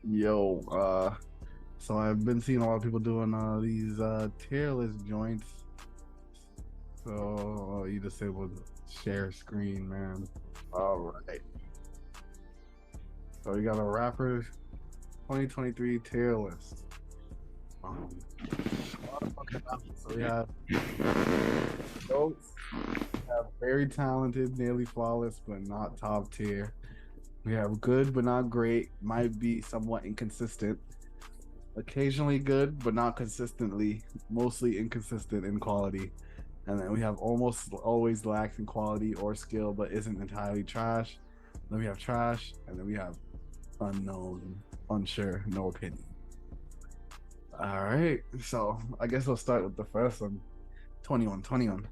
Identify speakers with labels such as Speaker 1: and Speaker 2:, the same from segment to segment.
Speaker 1: Yo, so I've been seeing a lot of people doing these tier list joints. So you disabled share screen, man. All right. So we got a rapper 2023 tier list. Um, so we have goats, we have very talented, nearly flawless, but not top tier. We have good but not great, might be somewhat inconsistent. Occasionally good, but not consistently, mostly inconsistent in quality. And then we have almost always lacks in quality or skill, but isn't entirely trash. Then we have trash, and then we have unknown, unsure, no opinion. All right, so I guess we'll start with the first one. 21, 21.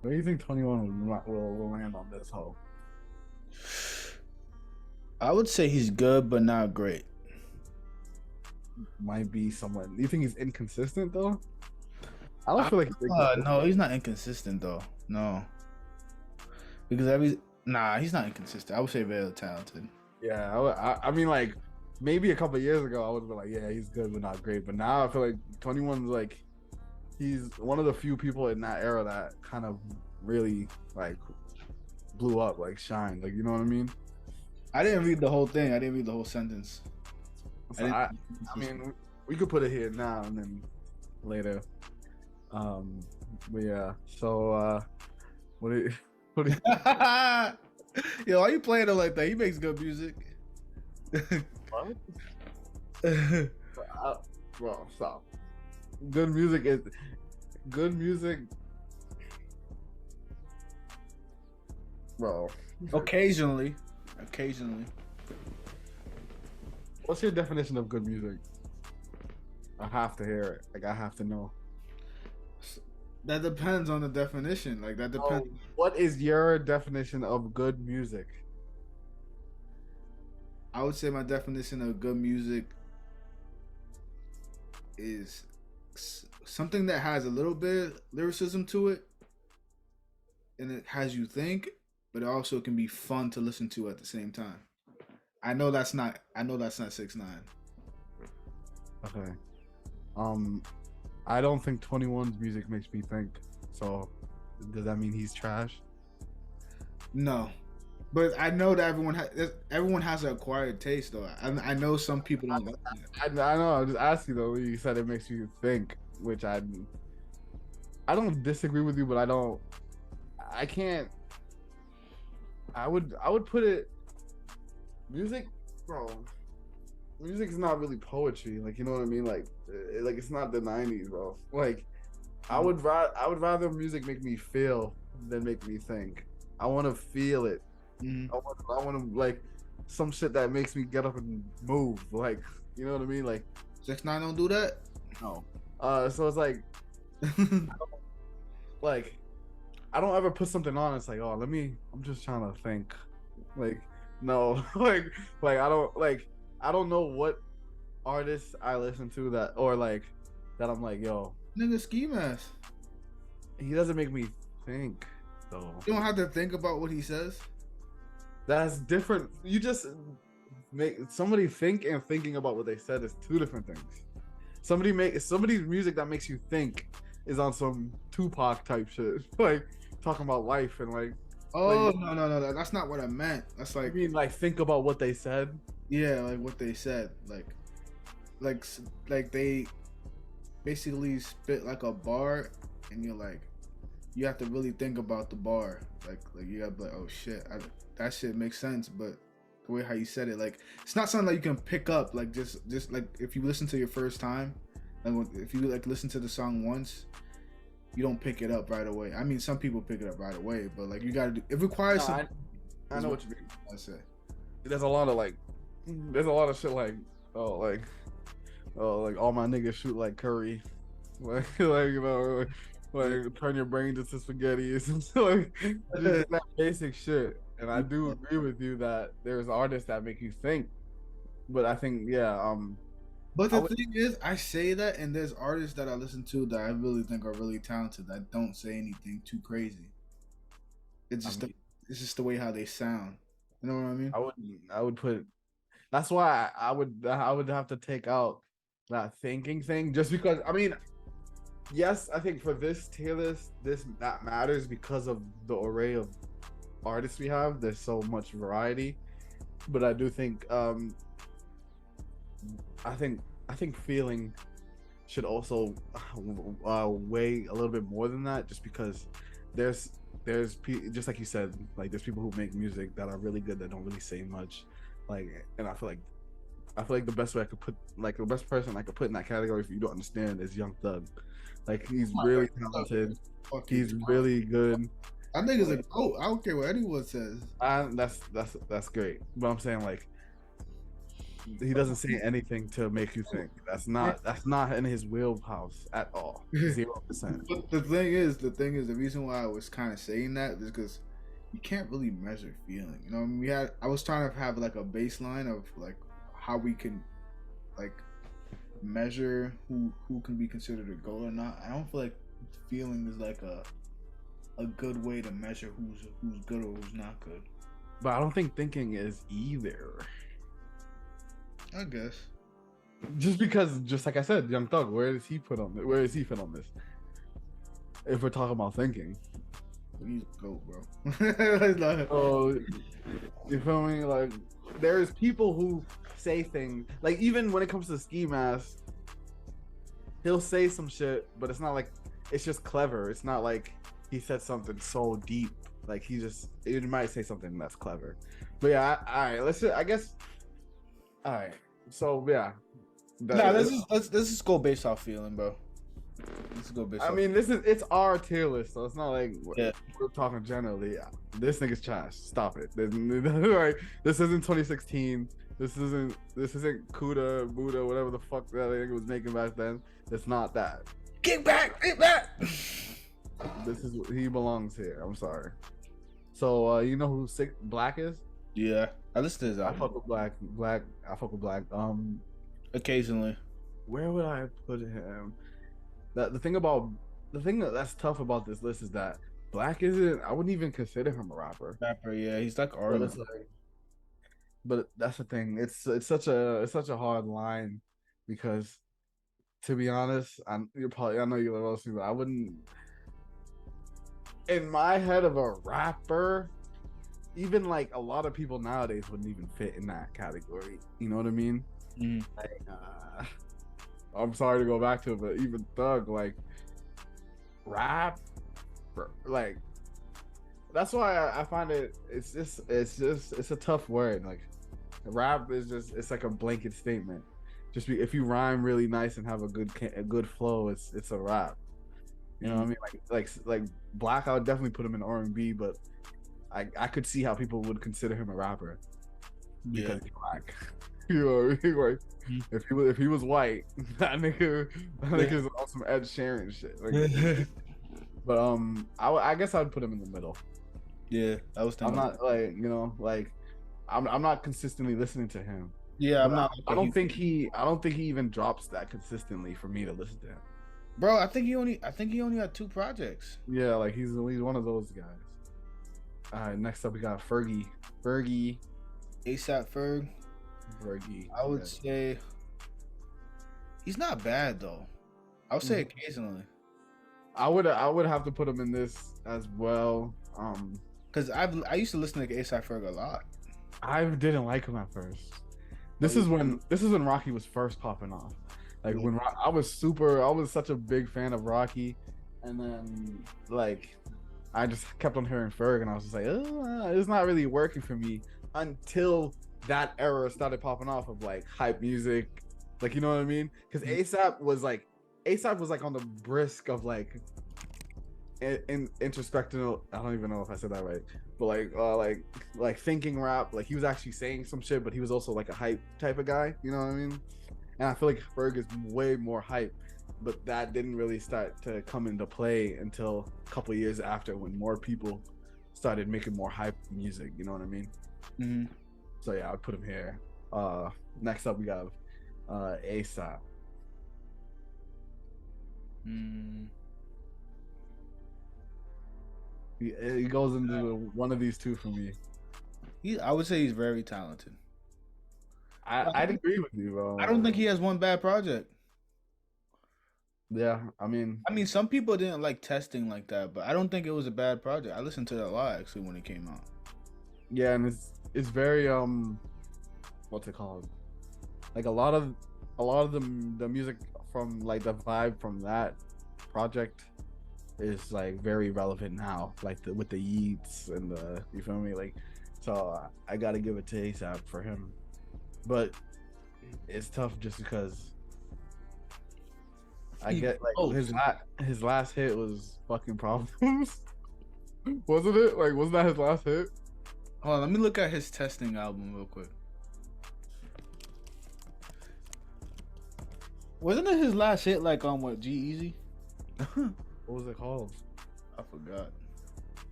Speaker 1: Where do you think 21 will land on this hole?
Speaker 2: I would say he's good, but not great.
Speaker 1: Might be someone. Do you think he's inconsistent though? I don't feel like he's
Speaker 2: No,
Speaker 1: inconsistent.
Speaker 2: he's not inconsistent though. No, because he's not inconsistent. I would say very talented.
Speaker 1: Yeah, I mean, like maybe a couple years ago, I would have been like, yeah, he's good but not great. But now I feel like 21's like he's one of the few people in that era that kind of really like blew up, like shined, like you know what I mean?
Speaker 2: I didn't read the whole thing. I didn't read the whole sentence. I
Speaker 1: So
Speaker 2: didn't.
Speaker 1: I mean, we could put it here now and then later. Um, but yeah. So what do you, what do you,
Speaker 2: Yo, why you playing him like that? He makes good music.
Speaker 1: what? Bro, stop. Good music is good music, bro.
Speaker 2: Occasionally, occasionally.
Speaker 1: What's your definition of good music? I have to hear it. Like I have to know.
Speaker 2: That depends on the definition. Like that depends.
Speaker 1: Oh, what is your definition of good music?
Speaker 2: I would say my definition of good music is something that has a little bit of lyricism to it, and it has you think, but it also can be fun to listen to at the same time. I know that's not. I know that's not 6ix9ine.
Speaker 1: Okay. Um, I don't think 21's music makes me think. So, does that mean he's trash?
Speaker 2: No, but I know that everyone has an acquired taste though. I know some people don't like that.
Speaker 1: I know. I'm just asking though. You said it makes you think, which I don't disagree with you, but I don't. I can't. I would put it music, bro. Music's not really poetry. Like you know what I mean? Like it's not the 90s, bro. Like I would rather music make me feel than make me think. I want to feel it.
Speaker 2: Mm-hmm.
Speaker 1: I want to like some shit that makes me get up and move. Like you know what I mean? Like
Speaker 2: 6ix9ine don't do that.
Speaker 1: no. So it's like I don't ever put something on. It's like oh let me. I'm just trying to think. Like no. like I don't know what artists I listen to that or like that I'm like yo
Speaker 2: Nigga, ski mask.
Speaker 1: he doesn't make me think though.
Speaker 2: You don't have to think about what he says.
Speaker 1: That's different. You just make somebody think and thinking about what they said is two different things. Somebody's music that makes you think is on some Tupac type shit, like talking about life and
Speaker 2: Oh no, that's not what I meant. That's
Speaker 1: you
Speaker 2: like
Speaker 1: mean like think about what they said.
Speaker 2: yeah, like what they said, like like they basically spit like a bar, and you're like, you have to really think about the bar. Like you gotta be like, oh shit, that shit makes sense. But the way how you said it, like it's not something that you can pick up. Like just like if you listen to your first time, like if you like listen to the song once, you don't pick it up right away. I mean, some people pick it up right away, but like you gotta do. It
Speaker 1: No,
Speaker 2: requires some.
Speaker 1: I
Speaker 2: Is
Speaker 1: know
Speaker 2: what
Speaker 1: what you mean.
Speaker 2: I say.
Speaker 1: There's a lot of there's a lot of shit oh like all my niggas shoot like Curry, like you know like turn your brain into spaghetti or something just that basic shit. And I do agree with you that there's artists that make you think, but I think yeah,
Speaker 2: But
Speaker 1: I
Speaker 2: the
Speaker 1: would
Speaker 2: thing is, I say that, and there's artists that I listen to that I really think are really talented that don't say anything too crazy. It's
Speaker 1: I
Speaker 2: just the,
Speaker 1: mean
Speaker 2: it's just the way how they sound. You know what I mean?
Speaker 1: I would put That's why I would have to take out that thinking thing, just because I mean, yes, I think for this tier list, this that matters because of the array of artists we have. There's so much variety, but I do think I think I think feeling should also weigh a little bit more than that, just because there's just like you said, like there's people who make music that are really good that don't really say much, like, and I feel like the best way I could put, like, the best person I could put in that category for you to understand is Young Thug. Like, he's
Speaker 2: My
Speaker 1: really
Speaker 2: God,
Speaker 1: talented.
Speaker 2: fucking.
Speaker 1: He's really good.
Speaker 2: I think it's a
Speaker 1: Like,
Speaker 2: goat. I don't care what anyone says.
Speaker 1: that's great. But I'm saying, like, he doesn't say anything to make you think. That's not in his wheelhouse at all. 0%.
Speaker 2: But the thing is, the reason why I was kind of saying that is because you can't really measure feeling. You know, what I mean, I was trying to have like a baseline of like how we can like measure who can be considered a goal or not. I don't feel like feeling is like a good way to measure who's good or who's not good.
Speaker 1: But I don't think thinking is either.
Speaker 2: I guess.
Speaker 1: Just because, just like I said, Young Thug, where does he put on? Where does he fit on this? If we're talking about thinking,
Speaker 2: He's a goat, bro. It's not-
Speaker 1: oh, you feel me? Like, there's people who say things, like, even when it comes to Ski Mask, he'll say some shit, but it's not like it's just clever. It's not like he said something so deep. Like, he might say something that's clever. But yeah, all right. I guess. All right. So yeah.
Speaker 2: Nah, let's just go based off feeling, bro. Let's go based.
Speaker 1: I
Speaker 2: off
Speaker 1: mean, it's our tier list, so it's not like
Speaker 2: Yeah.
Speaker 1: we're talking generally. This nigga's trash. Stop it. Like, this isn't 2016. This isn't Kuda, Buddha, whatever the fuck that nigga was making back then. It's not that.
Speaker 2: Get back, get back.
Speaker 1: This is he belongs here. I'm sorry. So you know who Black is?
Speaker 2: Yeah, I listened to his
Speaker 1: I
Speaker 2: album
Speaker 1: fuck with Black. I fuck with Black.
Speaker 2: occasionally.
Speaker 1: Where would I put him? The thing that's tough about this list is that Black isn't. I wouldn't even consider him a rapper.
Speaker 2: Rapper, yeah, he's like
Speaker 1: But
Speaker 2: artist.
Speaker 1: but that's the thing. It's such a hard line, because, to be honest, I know you love me, but I wouldn't. In my head of a rapper, even like a lot of people nowadays wouldn't even fit in that category. You know what I mean?
Speaker 2: Mhm.
Speaker 1: Like, I'm sorry to go back to it, but even Thug, like, rap, like, that's why I find it's a tough word. Like, rap is it's like a blanket statement. If you rhyme really nice and have a good flow, it's a rap. You know what I mean? Like Black, I would definitely put him in R&B, but I could see how people would consider him a rapper
Speaker 2: Yeah,
Speaker 1: because he's Black. You know what I mean? Like, if he was white, that nigga's on some Ed Sheeran shit. Like, but I guess I'd put him in the middle.
Speaker 2: yeah, I was
Speaker 1: I'm
Speaker 2: thinking.
Speaker 1: not like, like, I'm not consistently listening to him.
Speaker 2: Yeah, I'm
Speaker 1: But
Speaker 2: not.
Speaker 1: I don't think he even drops that consistently for me to listen to him.
Speaker 2: Bro, I think he only had 2 projects.
Speaker 1: Yeah, like, he's one of those guys. All right, next up we got Fergie.
Speaker 2: ASAP Ferg.
Speaker 1: Fergie.
Speaker 2: I would
Speaker 1: yeah.
Speaker 2: say he's not bad though. I would say occasionally.
Speaker 1: I would have to put him in this as well.
Speaker 2: Cause I used to listen to ASAP Ferg a lot.
Speaker 1: I didn't like him at first. This is when Rocky was first popping off. Like, when I was such a big fan of Rocky, and then, like, I just kept on hearing Ferg, and I was just like, it's not really working for me until that era started popping off of, like, hype music, like, you know what I mean? Because ASAP was like on the brisk of, like, in introspective. I don't even know if I said that right, but like thinking rap. Like, he was actually saying some shit, but he was also like a hype type of guy. You know what I mean? And I feel like Ferg is way more hype, but that didn't really start to come into play until a couple years after, when more people started making more hype music. You know what I mean?
Speaker 2: Mm-hmm.
Speaker 1: So yeah, I would put him here. Next up we got ASAP. He goes into one of these two for me.
Speaker 2: I would say he's very talented.
Speaker 1: I'd agree with you,
Speaker 2: I don't
Speaker 1: bro.
Speaker 2: think he has one bad project.
Speaker 1: Yeah, I mean,
Speaker 2: I mean, some people didn't like testing like that, but I don't think it was a bad project. I listened to that a lot actually when it came out.
Speaker 1: yeah, and it's very what's it called? Like a lot of the music from like the vibe from that project is like very relevant now, like with the Yeats and the, you feel me, like, so I gotta give it to ASAP for him, but it's tough just because I
Speaker 2: He
Speaker 1: get like
Speaker 2: both.
Speaker 1: his last hit was fucking Problems. Wasn't it? Like, wasn't that his last hit?
Speaker 2: Hold on, let me look at his testing album real quick. Wasn't it his last hit like on what, G Easy?
Speaker 1: What was it called?
Speaker 2: I forgot.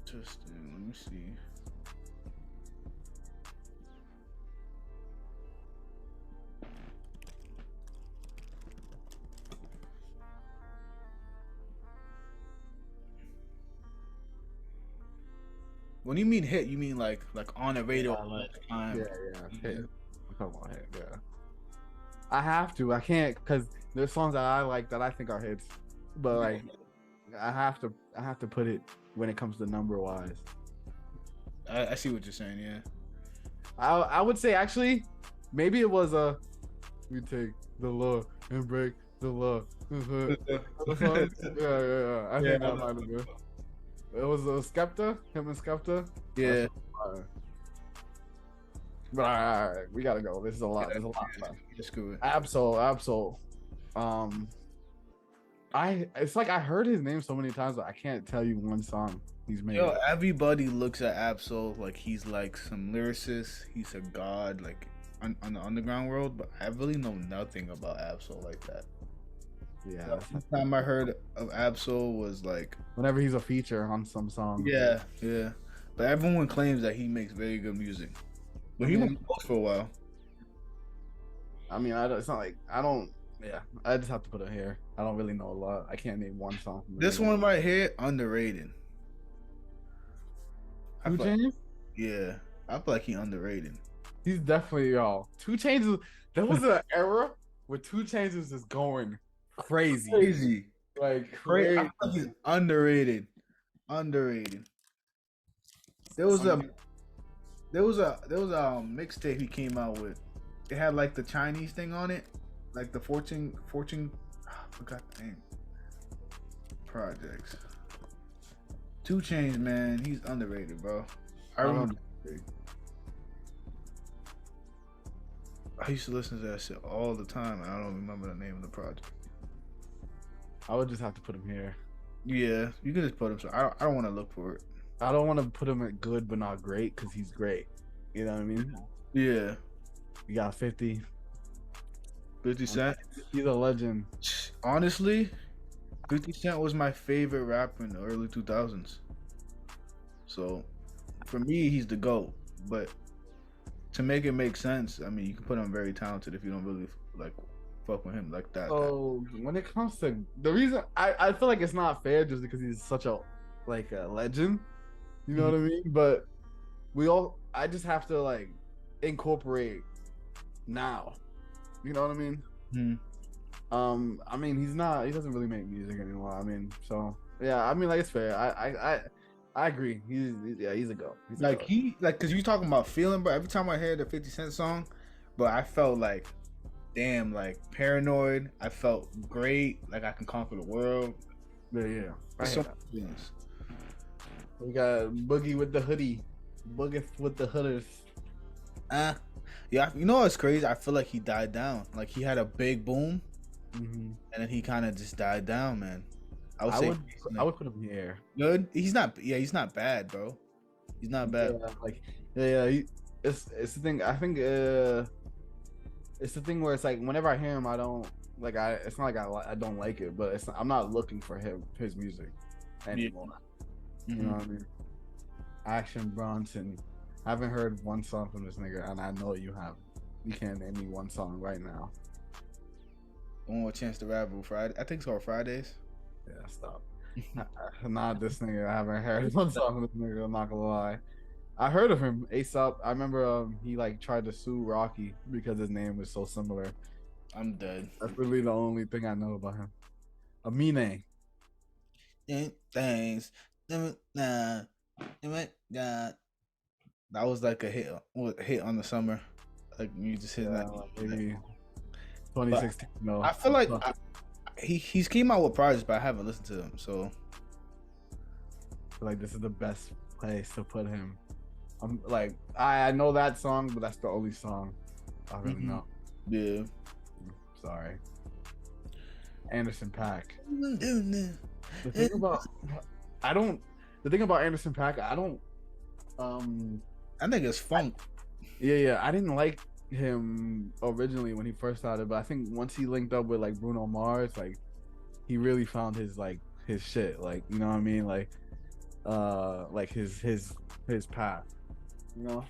Speaker 2: Testing, let me see. When you mean hit, you mean like on the radio
Speaker 1: Yeah,
Speaker 2: all
Speaker 1: like,
Speaker 2: the time.
Speaker 1: yeah, hit. Come on, hit, yeah. I have to. I can't because there's songs that I like that I think are hits, but like I have to put it when it comes to number wise.
Speaker 2: I see what you're saying. Yeah.
Speaker 1: I would say actually maybe it was a we take the law and break the law. Yeah. I think that might have been. It was Skepta, him and Skepta.
Speaker 2: Yeah.
Speaker 1: But all right, we gotta go. This is a lot. There's a lot.
Speaker 2: Just screw it.
Speaker 1: Absol. It's like I heard his name so many times, but I can't tell you one song he's made.
Speaker 2: Yo, everybody looks at Absol like he's like some lyricist. He's a god, like on the underground world. But I really know nothing about Absol like that.
Speaker 1: Yeah.
Speaker 2: The first time I heard of Absol was like
Speaker 1: Whenever he's a feature on some song.
Speaker 2: yeah. But everyone claims that he makes very good music. But he went close for a while.
Speaker 1: I mean, it's not like I don't. Yeah, I just have to put it here. I don't really know a lot. I can't name one song.
Speaker 2: This one right here, underrated.
Speaker 1: Two Chainz?
Speaker 2: Yeah, I feel like he underrated.
Speaker 1: He's definitely, y'all. 2 Chainz. There was an era where 2 Chainz was just going crazy. Like crazy.
Speaker 2: I feel like he's underrated. There was a mixtape he came out with. It had like the Chinese thing on it, like the fortune. I forgot the name. Projects. 2 Chainz, man, he's underrated, bro. I remember. I used to listen to that shit all the time, and I don't remember the name of the project.
Speaker 1: I would just have to put him here.
Speaker 2: Yeah, you can just put him. So I don't want to look for it.
Speaker 1: I don't want to put him at good but not great because he's great. You know what I mean?
Speaker 2: Yeah.
Speaker 1: You got 50.
Speaker 2: 50 Cent.
Speaker 1: He's a legend.
Speaker 2: Honestly, 50 Cent was my favorite rapper in the early 2000s. So, for me, he's the GOAT. But to make it make sense, I mean, you can put him very talented if you don't really like fuck with him like that.
Speaker 1: So when it comes to the reason, I feel like it's not fair just because he's such a legend. You know what I mean? But I just have to like incorporate now. You know what I mean? I mean, he doesn't really make music anymore. I mean, so yeah, I mean, like, it's fair. I agree. He's a GOAT.
Speaker 2: Cause you talking about feeling, but every time I hear the 50 Cent song, but I felt like, damn, like paranoid. I felt great, like I can conquer the world.
Speaker 1: Yeah.
Speaker 2: Feelings.
Speaker 1: We got Boogie with the hoodie. Boogie with the hooders.
Speaker 2: Yeah, you know what's crazy? I feel like he died down. Like he had a big boom, and then he kind of just died down, man. I would put him here. Good. He's not bad, bro. He's not bad.
Speaker 1: It's the thing. I think it's the thing where it's like whenever I hear him, I don't like. It's not like I don't like it, but I'm not looking for his music anymore. You know what I mean? Action Bronson. I haven't heard one song from this nigga, and I know you have. You can't name me one song right now.
Speaker 2: One more Chance to Rap Friday. I think it's called Fridays.
Speaker 1: Yeah, stop. Not this nigga. I haven't heard one song from this nigga. I'm not gonna lie. I heard of him. Aesop. I remember he like tried to sue Rocky because his name was so similar.
Speaker 2: I'm dead.
Speaker 1: That's really the only thing I know about him. Amine.
Speaker 2: Thanks. Nah. God. That was like a hit on the summer. Like you just hit that.
Speaker 1: Yeah, maybe
Speaker 2: But
Speaker 1: 2016. No,
Speaker 2: I feel like he's came out with projects, but I haven't listened to them. So
Speaker 1: like this is the best place to put him. I'm like I know that song, but that's the only song I really know.
Speaker 2: yeah.
Speaker 1: Sorry. Anderson Paak.
Speaker 2: The
Speaker 1: The thing about the thing about Anderson Paak,
Speaker 2: I think it's funk.
Speaker 1: yeah, I didn't like him originally when he first started, but I think once he linked up with like Bruno Mars, like he really found his shit, like you know what I mean, like his path, you know.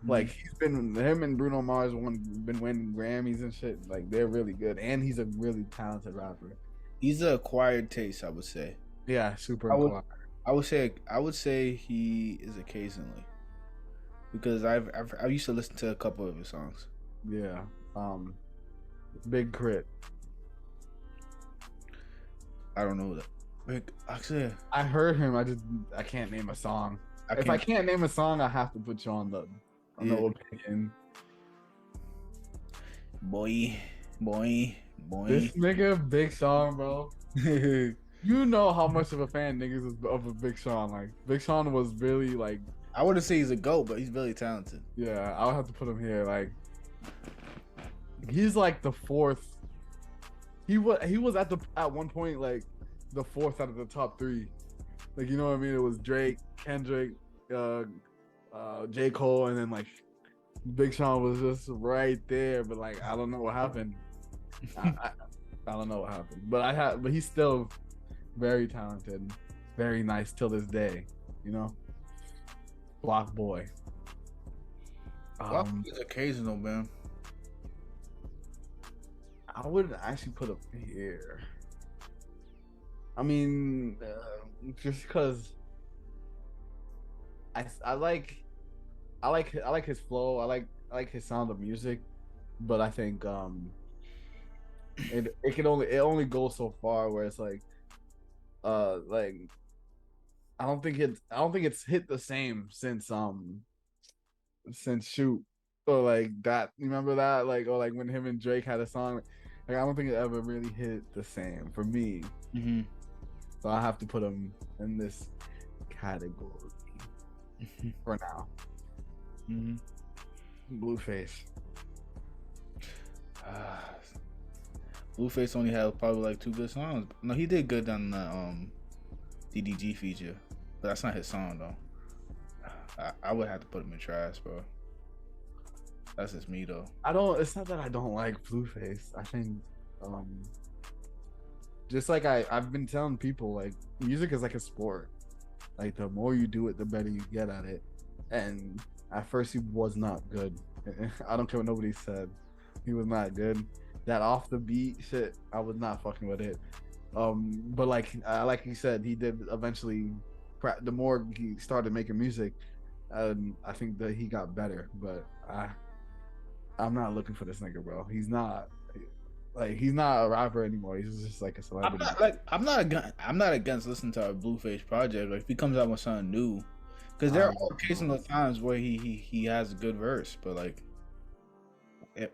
Speaker 1: Like he's been him and Bruno Mars been winning Grammys and shit. Like they're really good, and he's a really talented rapper.
Speaker 2: He's an acquired taste, I would say.
Speaker 1: Yeah, super.
Speaker 2: I would say he is occasionally, because I used to listen to a couple of his songs.
Speaker 1: Yeah, Big Crit.
Speaker 2: I don't know that. Actually,
Speaker 1: I heard him. I can't name a song. If I can't name a song, I have to put you on the opinion.
Speaker 2: Boy.
Speaker 1: This nigga Big Sean, bro. You know how much of a fan niggas is of a Big Sean. Like Big Sean was really like.
Speaker 2: I wouldn't say he's a GOAT, but he's really talented.
Speaker 1: Yeah, I'll have to put him here. Like he's like the fourth. He was at one point like the fourth out of the top three. Like you know what I mean? It was Drake, Kendrick, J. Cole, and then like Big Sean was just right there. But like I don't know what happened. I don't know what happened. But he's still very talented, very nice till this day. You know, Block Boy.
Speaker 2: Is occasional, man.
Speaker 1: I would actually put him here. I mean, just because I like his flow. I like his sound of music, but I think it only goes so far where it's like I don't think it's hit the same since Shoot or like that. You remember that or like when him and Drake had a song. Like I don't think it ever really hit the same for me. So I have to put him in this category for now. Blueface.
Speaker 2: Blueface only had probably like 2 good songs. No, he did good on the DDG feature, but that's not his song though. I would have to put him in trash, bro. That's just me though.
Speaker 1: It's not that I don't like Blueface. I think just like I've been telling people, like music is like a sport. Like the more you do it, the better you get at it. And at first he was not good. I don't care what nobody said. He was not good. That off the beat shit, I was not fucking with it. But like you said, he did eventually. The more he started making music, I think that he got better. But I'm not looking for this nigga, bro. He's not a rapper anymore. He's just like a celebrity.
Speaker 2: I'm not against listening to a Blueface project. Like if he comes out with something new, because there are occasional times where he has a good verse, but like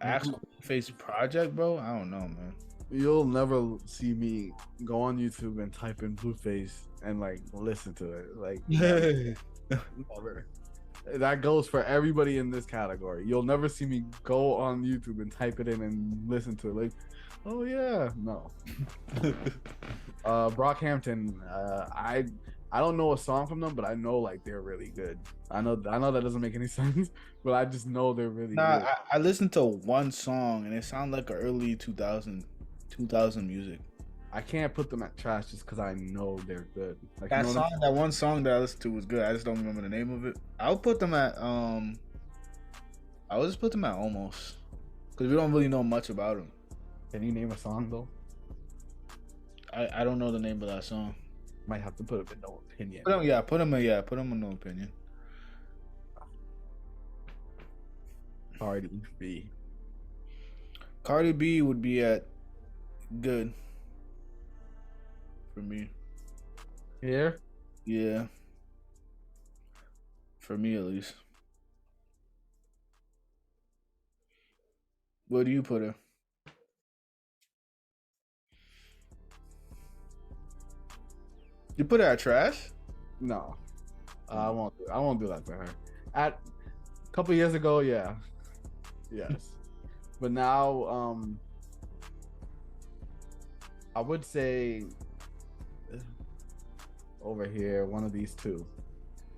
Speaker 2: actual Blueface project, bro, I don't know, man.
Speaker 1: You'll never see me go on YouTube and type in Blueface and like listen to it. Like never. That goes for everybody in this category. You'll never see me go on YouTube and type it in and listen to it. Like, oh yeah, no. Brockhampton. I don't know a song from them, but I know like they're really good. I know that doesn't make any sense, but I just know they're really good.
Speaker 2: I listened to one song and it sounded like early 2000 music.
Speaker 1: I can't put them at trash just because I know they're good. Like,
Speaker 2: that one song that I listened to was good. I just don't remember the name of it. I would put them at I would just put them at almost, because we don't really know much about them.
Speaker 1: Can you name a song though?
Speaker 2: I don't know the name of that song.
Speaker 1: Might have to put them in no opinion.
Speaker 2: Put them in no opinion.
Speaker 1: Cardi B.
Speaker 2: Cardi B would be at good for me.
Speaker 1: Here?
Speaker 2: Yeah, for me at least. Where do you put her? You put her at trash?
Speaker 1: No. I won't. I won't do that to her. At a couple years ago, yeah, yes, but now, I would say over here, one of these two,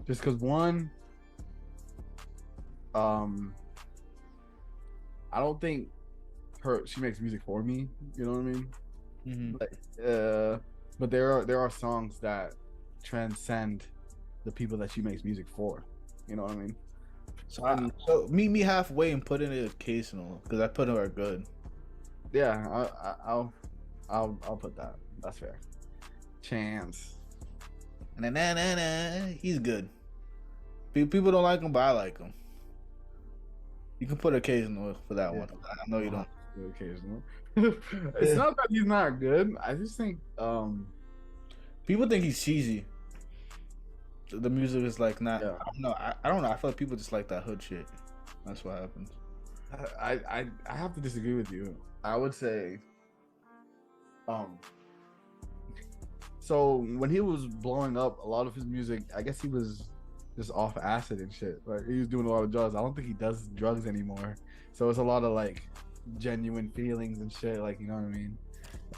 Speaker 1: just because one, um, I don't think she makes music for me. You know what I mean?
Speaker 2: Mm-hmm.
Speaker 1: Like, but there are songs that transcend the people that she makes music for. You know what I mean?
Speaker 2: So meet me halfway and put in it occasional because I put her at good.
Speaker 1: Yeah, I'll put that. That's fair. Chance.
Speaker 2: He's good. People don't like him, but I like him. You can put occasional for that one. I know you don't.
Speaker 1: Occasionally. It's not that he's not good. I just think
Speaker 2: people think he's cheesy. The music is like not.
Speaker 1: Yeah.
Speaker 2: I don't know. I feel like people just like that hood shit. That's what happens.
Speaker 1: I have to disagree with you. I would say so when he was blowing up, a lot of his music, I guess he was just off acid and shit. Like he was doing a lot of drugs. I don't think he does drugs anymore. So it's a lot of like genuine feelings and shit. Like, you know what I mean?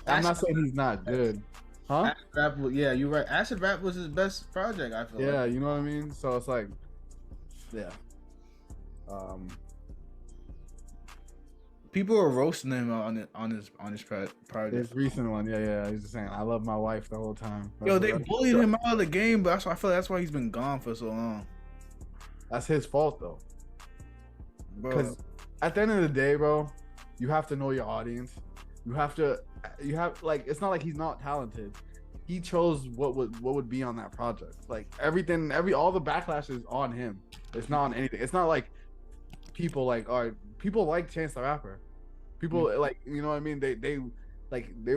Speaker 1: I'm not saying he's not good. Huh?
Speaker 2: Acid Rap, yeah, you're right. Acid Rap was his best project, I feel like.
Speaker 1: Yeah, you know what I mean? So it's like, yeah.
Speaker 2: People are roasting him on his project.
Speaker 1: This recent one, yeah. He's just saying, I love my wife the whole time.
Speaker 2: Yo, they bullied him out of the game, but I feel like that's why he's been gone for so long.
Speaker 1: That's his fault though.
Speaker 2: Bro.
Speaker 1: Because at the end of the day, bro, you have to know your audience. You have like, it's not like he's not talented. He chose what would be on that project. Like all the backlash is on him. It's not on anything. It's not like people like people like Chance the Rapper. People like, you know what I mean? They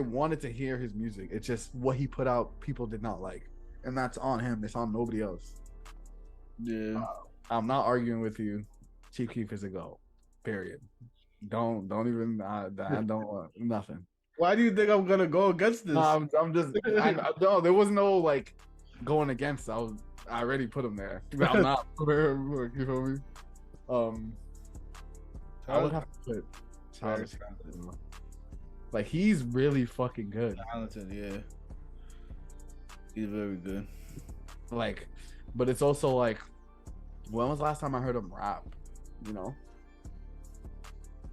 Speaker 1: wanted to hear his music. It's just what he put out, people did not like, and that's on him. It's on nobody else.
Speaker 2: Yeah,
Speaker 1: I'm not arguing with you. Chief Keef is a go. Period. Don't even. I don't want nothing.
Speaker 2: Why do you think I'm gonna go against this?
Speaker 1: I'm just. No, there was no like going against. I already put him there. I'm not. You feel me? I would have to put Childish Gambino. Like, he's really fucking good.
Speaker 2: Talented, yeah. He's very good.
Speaker 1: Like, but it's also like, when was the last time I heard him rap? You know?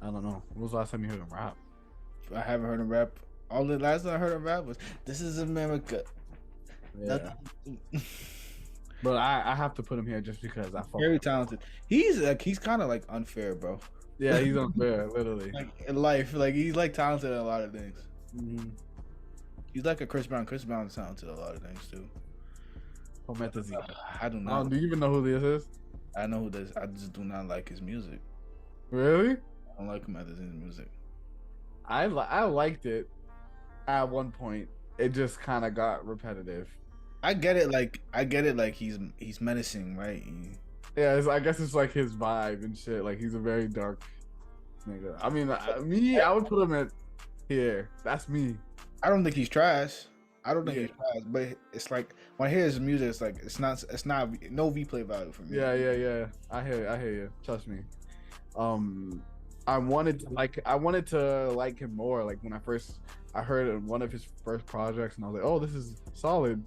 Speaker 1: I don't know. When was the last time you heard him rap?
Speaker 2: I haven't heard him rap. All the last time I heard him rap was "This is America."
Speaker 1: Yeah. But I have to put him here just because I fuck
Speaker 2: very talented. He's kind of like unfair, bro.
Speaker 1: Yeah, he's unfair, literally.
Speaker 2: Like in life, like he's like talented in a lot of things.
Speaker 1: Mm-hmm.
Speaker 2: He's like a Chris Brown. Chris Brown's talented in a lot of things too. I don't know.
Speaker 1: Do you even know who this is?
Speaker 2: I know who this. I just do not like his music.
Speaker 1: Really?
Speaker 2: I don't like Method Z's music.
Speaker 1: I liked it at one point. It just kind of got repetitive.
Speaker 2: I get it. Like he's menacing, right?
Speaker 1: Yeah, I guess it's like his vibe and shit. Like, he's a very dark nigga. I mean, I would put him at here. That's me.
Speaker 2: I don't think he's trash. I don't think he's trash, but it's like when I hear his music, it's like it's not no replay value for me.
Speaker 1: Yeah. I hear you. Trust me. I wanted to like him more. Like, when I heard one of his first projects, and I was like, oh, this is solid.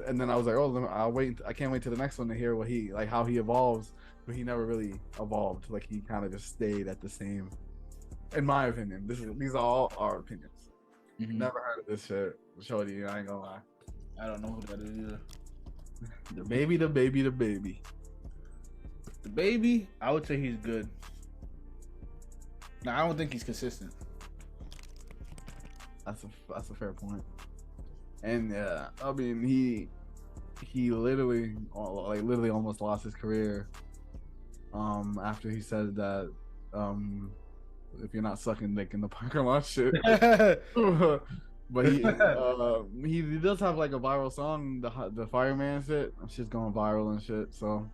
Speaker 1: And then I was like, oh, I can't wait to the next one to hear how he evolves. But he never really evolved. Like, he kind of just stayed at the same. In my opinion, these are all our opinions.
Speaker 2: Mm-hmm.
Speaker 1: Never heard of this shit, shorty. I ain't gonna lie.
Speaker 2: I don't know who that is either.
Speaker 1: The baby.
Speaker 2: The baby. I would say he's good. No, I don't think he's consistent.
Speaker 1: That's a fair point. And I mean, he literally almost lost his career After he said that, um, if you're not sucking dick in the parking lot, shit. But he does have like a viral song, the fireman shit. Shit's going viral and shit. So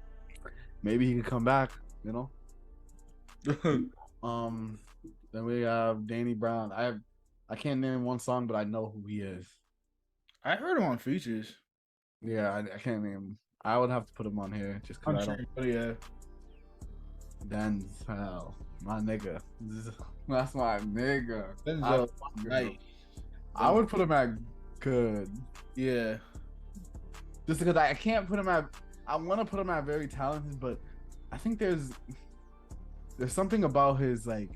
Speaker 1: maybe he could come back. You know. Then we have Danny Brown. I can't name one song, but I know who he is.
Speaker 2: I heard him on features.
Speaker 1: Yeah, I can't name. I would have to put him on here just because I don't.
Speaker 2: Sure, yeah.
Speaker 1: Denzel, my nigga. That's my nigga.
Speaker 2: Denzel, nice.
Speaker 1: I would put him at good.
Speaker 2: Yeah.
Speaker 1: Just because I can't put him at. I want to put him at very talented, but I think there's something about his like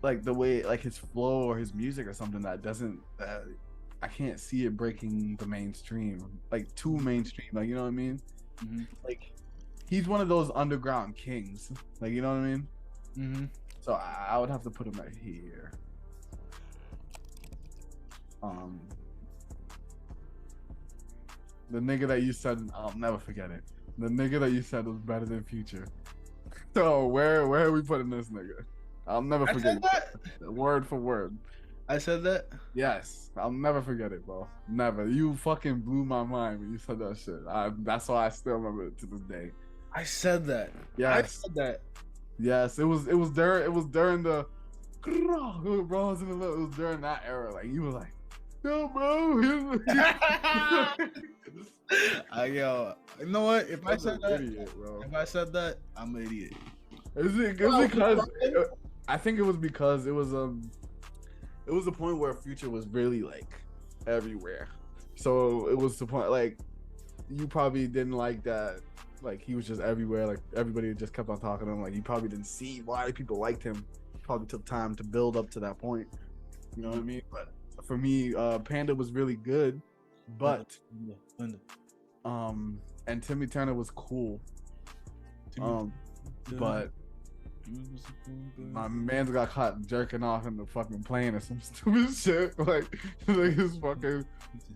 Speaker 1: the way like his flow or his music or something that doesn't. I can't see it breaking the mainstream, like too mainstream. Like, you know what I mean?
Speaker 2: Mm-hmm.
Speaker 1: Like, he's one of those underground kings. Like, you know what I mean?
Speaker 2: Mm-hmm.
Speaker 1: So I would have to put him right here. The nigga that you said, I'll never forget it. The nigga that you said was better than Future. So where are we putting this nigga? I'll never forget it. Word for word.
Speaker 2: I said that?
Speaker 1: Yes. I'll never forget it, bro. Never. You fucking blew my mind when you said that shit. That's why I still remember it to this day.
Speaker 2: I said that.
Speaker 1: Yes.
Speaker 2: I said that.
Speaker 1: Yes. It was during the bro, it was during that era. Like, you were like, yo, bro.
Speaker 2: Yo, you know what? If I said that,
Speaker 1: idiot, bro.
Speaker 2: if I said that, I'm an idiot.
Speaker 1: Is it because I think it was because it was the point where Future was really like everywhere. So it was the point like you probably didn't like that. Like, he was just everywhere. Like, everybody just kept on talking to him. Like, you probably didn't see why people liked him. Probably took time to build up to that point. You know what I mean? But for me, Panda was really good. But and Timmy Turner was cool. But my man got caught jerking off in the fucking plane or some stupid shit. Like his fucking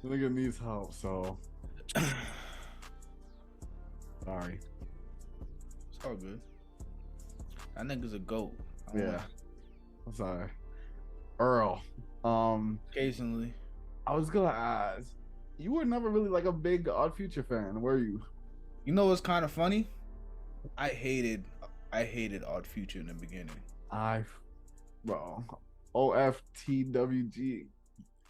Speaker 1: nigga needs help. So sorry.
Speaker 2: It's all good. That nigga's a goat.
Speaker 1: Yeah. I'm sorry. Earl.
Speaker 2: Occasionally. I
Speaker 1: was gonna ask. You were never really like a big Odd Future fan, were you?
Speaker 2: You know what's kind of funny? I hated Odd Future in the beginning.
Speaker 1: OFTWG.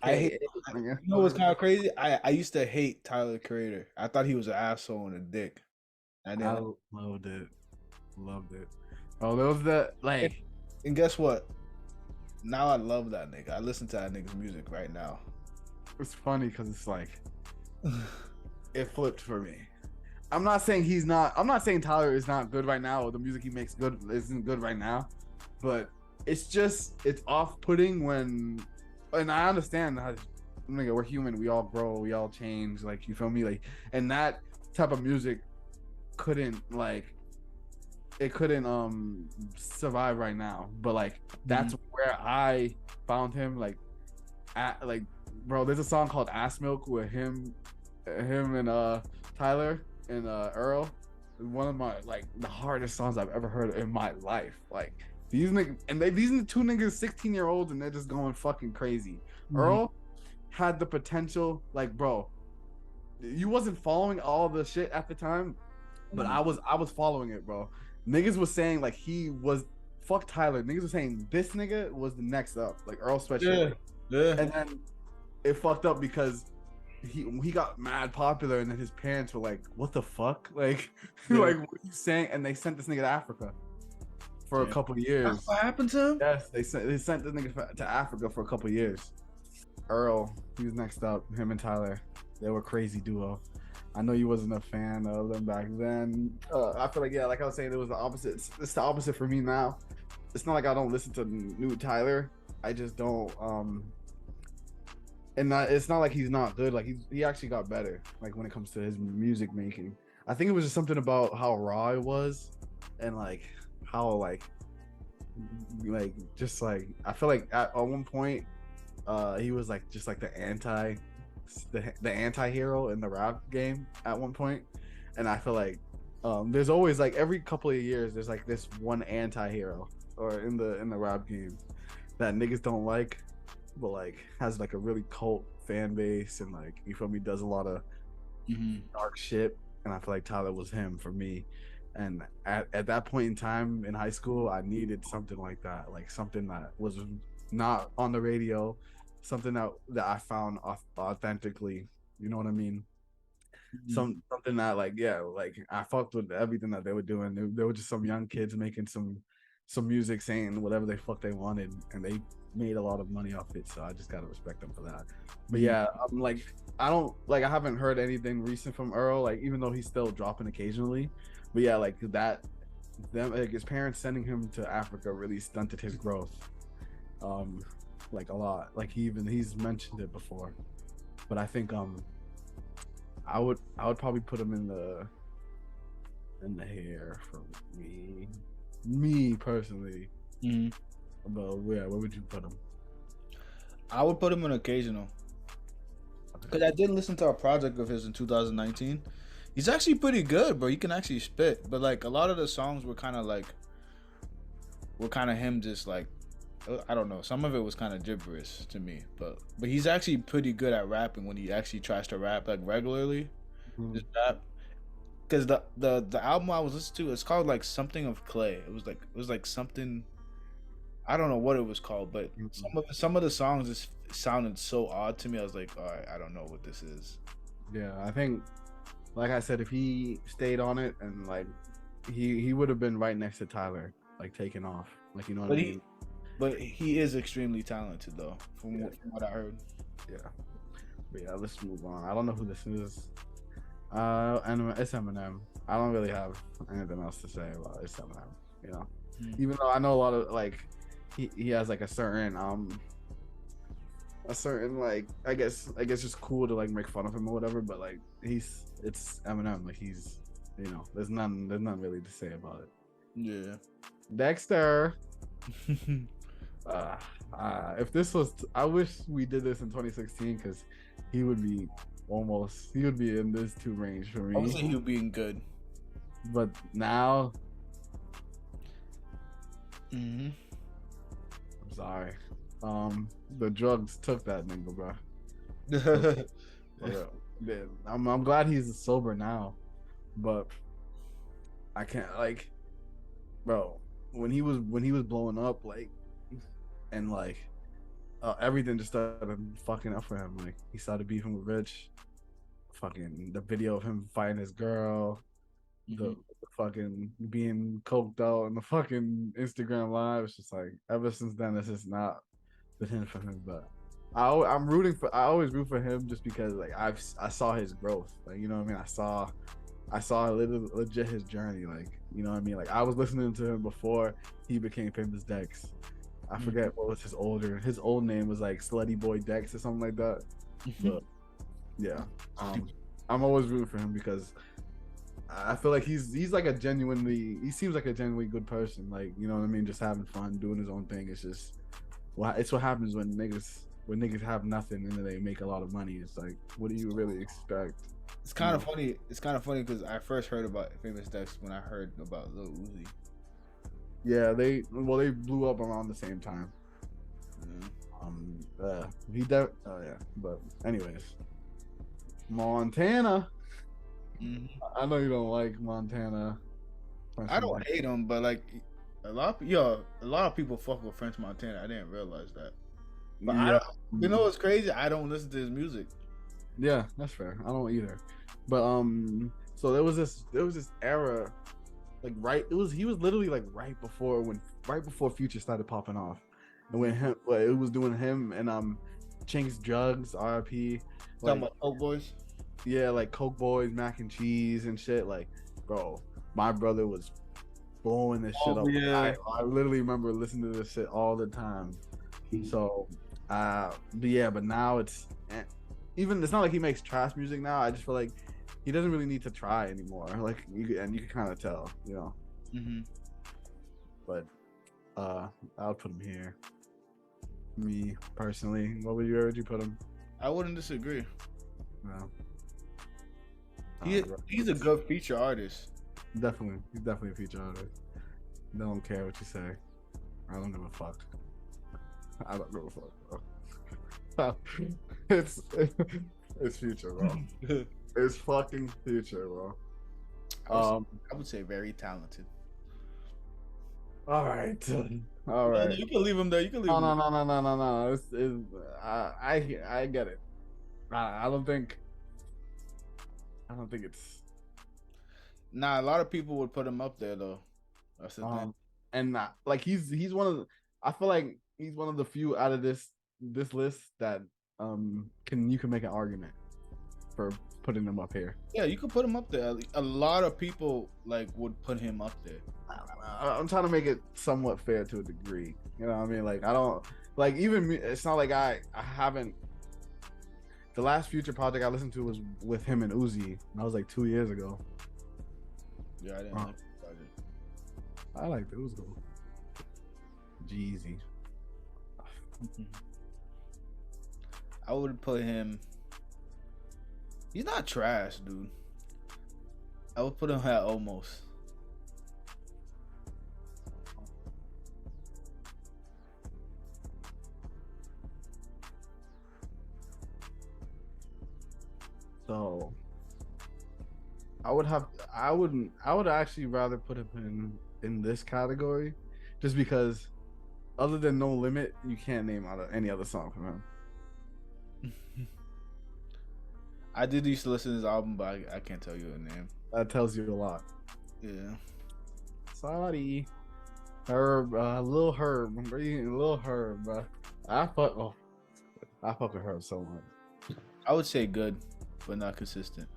Speaker 2: I hate. You know what's kind of crazy? I used to hate Tyler the Creator. I thought he was an asshole and a dick.
Speaker 1: I loved it. Oh, there was that like.
Speaker 2: And guess what? Now I love that nigga. I listen to that nigga's music right now.
Speaker 1: It's funny because it's like it flipped for me. I'm not saying Tyler is not good right now or the music he makes isn't good right now, but it's off-putting when, and I understand how, nigga, we're human, we all grow, we all change, like, you feel me, like, and that type of music couldn't survive right now, but like that's where I found him, like, bro, there's a song called Ass Milk with him and Tyler and Earl. One of my the hardest songs I've ever heard in my life. Like, these niggas, and these are two niggas 16-year-olds and they're just going fucking crazy. Earl had the potential, like, bro, you wasn't following all the shit at the time, but I was following it, bro. Niggas was saying like he was fuck Tyler. Niggas was saying this nigga was the next up, like Earl Sweatshirt. Yeah. And then it fucked up because he got mad popular, and then his parents were like, "What the fuck?" Like, like, what are you saying? And they sent this nigga to Africa for a couple of years.
Speaker 2: That's what happened to him?
Speaker 1: Yes, they sent the nigga to Africa for a couple of years. Earl, he was next up. Him and Tyler, they were a crazy duo. I know you wasn't a fan of them back then. I feel like, yeah, like I was saying, it was the opposite. It's the opposite for me now. It's not like I don't listen to new Tyler. I just don't. And it's not like he's not good. Like, he actually got better. Like, when it comes to his music making, I think it was just something about how raw it was, and like how like just like I feel like at one point, he was like just like the anti-hero in the rap game at one point, and I feel like There's always like every couple of years there's like this one anti-hero or in the rap game that niggas don't like, but like has like a really cult fan base and like you feel me does a lot of
Speaker 2: Mm-hmm.
Speaker 1: dark shit. And I feel like Tyler was him for me. And at that point in time in high school, I needed something like that, like something that was not on the radio, something that I found authentically. You know what I mean? Something that like yeah, like I fucked with everything that they were doing. They were just some young kids making some music, saying whatever they fuck they wanted, and they made a lot of money off it. So I just gotta respect them for that. But yeah, I'm like I don't like I haven't heard anything recent from Earl, like even though he's still dropping occasionally. But yeah, like that them like his parents sending him to Africa really stunted his growth. Um like a lot. Like he's mentioned it before. But I think I would probably put him in the hair for me personally.
Speaker 2: Mm-hmm.
Speaker 1: But yeah, where would you put him?
Speaker 2: I would put him in occasional because I did listen to a project of his in 2019. He's actually pretty good, bro. He can actually spit, but like a lot of the songs were kind of him just like I don't know. Some of it was kind of gibberish to me, but he's actually pretty good at rapping when he actually tries to rap like regularly.
Speaker 1: Mhm.
Speaker 2: Just rap. Because the album I was listening to, it's called like something of clay. It was like something. I don't know what it was called, but some of the songs just sounded so odd to me. I was like, all right, I don't know what this is.
Speaker 1: Yeah, I think like I said, if he stayed on it and like he would have been right next to Tyler, like taking off. Like you know what
Speaker 2: But
Speaker 1: I
Speaker 2: he
Speaker 1: mean?
Speaker 2: but he is extremely talented though,
Speaker 1: Yeah,
Speaker 2: from what I heard.
Speaker 1: yeah. But yeah, let's move on. I don't know who this is. And it's Eminem. I don't really have anything else to say about it. It's Eminem. You know, even though I know a lot of like he has like a certain like I guess just cool to like make fun of him or whatever, but like it's Eminem. Like he's there's nothing really to say about it.
Speaker 2: Yeah.
Speaker 1: Dexter. Uh, if this was, I wish we did this in 2016 because he would be he would be in this two range for
Speaker 2: I would
Speaker 1: me.
Speaker 2: say he was being good.
Speaker 1: But now,
Speaker 2: Mm-hmm.
Speaker 1: I'm sorry. The drugs took that nigga, bro. For real. Yeah, I'm glad he's sober now, but I can't like, bro. When he was blowing up, like, and like everything just started fucking up for him. Like he started beefing with Rich. Fucking the video of him fighting his girl, the fucking being coked out on the fucking Instagram live. It's just like ever since then, this is not been him for him. But I'm rooting for. I always root for him just because like I saw his growth. Like you know what I mean. I saw legit his journey. Like you know what I mean. Like I was listening to him before he became famous Dex. I forget what was his old name was like Slutty Boy Dex or something like that. But yeah, I'm always rooting for him because I feel like he seems like a genuinely good person. Like you know what I mean, just having fun, doing his own thing. It's just it's what happens when niggas have nothing and then they make a lot of money. It's like, what do you really expect?
Speaker 2: It's kind of funny. It's kind of funny because I first heard about Famous Dex when I heard about Lil Uzi.
Speaker 1: Yeah, they blew up around the same time. Oh yeah, but anyways, Montana. I know you don't like Montana.
Speaker 2: I don't hate him, but like a lot of people fuck with French Montana. I didn't realize that. But
Speaker 1: yeah,
Speaker 2: you know what's crazy? I don't listen to his music.
Speaker 1: Yeah, that's fair. I don't either. But so there was this era, like he was literally like right before Future started popping off, and it was doing him and Chinks Drugs, RP,
Speaker 2: Talking about Coke Boys.
Speaker 1: Yeah, like Coke Boys, mac and cheese and shit. Like, bro, my brother was blowing this shit up.
Speaker 2: Yeah.
Speaker 1: I literally remember listening to this shit all the time. So, but now it's not like he makes trash music now. I just feel like he doesn't really need to try anymore. Like you can kind of tell, you know. But I'll put him here. Me personally, where would you put him?
Speaker 2: I wouldn't disagree.
Speaker 1: No.
Speaker 2: He's a good feature artist.
Speaker 1: Definitely, he's definitely a feature artist. Don't care what you say. I don't give a fuck. I don't give a fuck, bro. it's it's future, bro. It's fucking future, bro.
Speaker 2: I would say very talented.
Speaker 1: All right, all
Speaker 2: No, no,
Speaker 1: right.
Speaker 2: you can leave him there. You can leave
Speaker 1: No,
Speaker 2: him
Speaker 1: no,
Speaker 2: there.
Speaker 1: no, no, no, no, no. I get it. I don't think. I don't think it's
Speaker 2: Nah, a lot of people would put him up there though. That's the thing.
Speaker 1: and not, like he's one of the, I feel like he's one of the few out of this list that can you can make an argument for putting them up here.
Speaker 2: Yeah, you could put him up there. A lot of people like would put him up there.
Speaker 1: I'm trying to make it somewhat fair to a degree. You know what I mean? Like I don't like even me, it's not like I haven't. The last Future project I listened to was with him and Uzi, and that was like 2 years ago.
Speaker 2: Yeah, I didn't like the project.
Speaker 1: I liked it. It was cool. Jeezy.
Speaker 2: I would put him. He's not trash, dude. I would put him at almost.
Speaker 1: So I would actually rather put him in this category, just because other than No Limit, you can't name out any other song from him.
Speaker 2: I did used to listen to his album, but I can't tell you a name.
Speaker 1: That tells you a lot.
Speaker 2: Yeah.
Speaker 1: Sorry, Herb, Lil Herb, Lil Herb. I fuck with Herb so much.
Speaker 2: I would say good, but not consistent.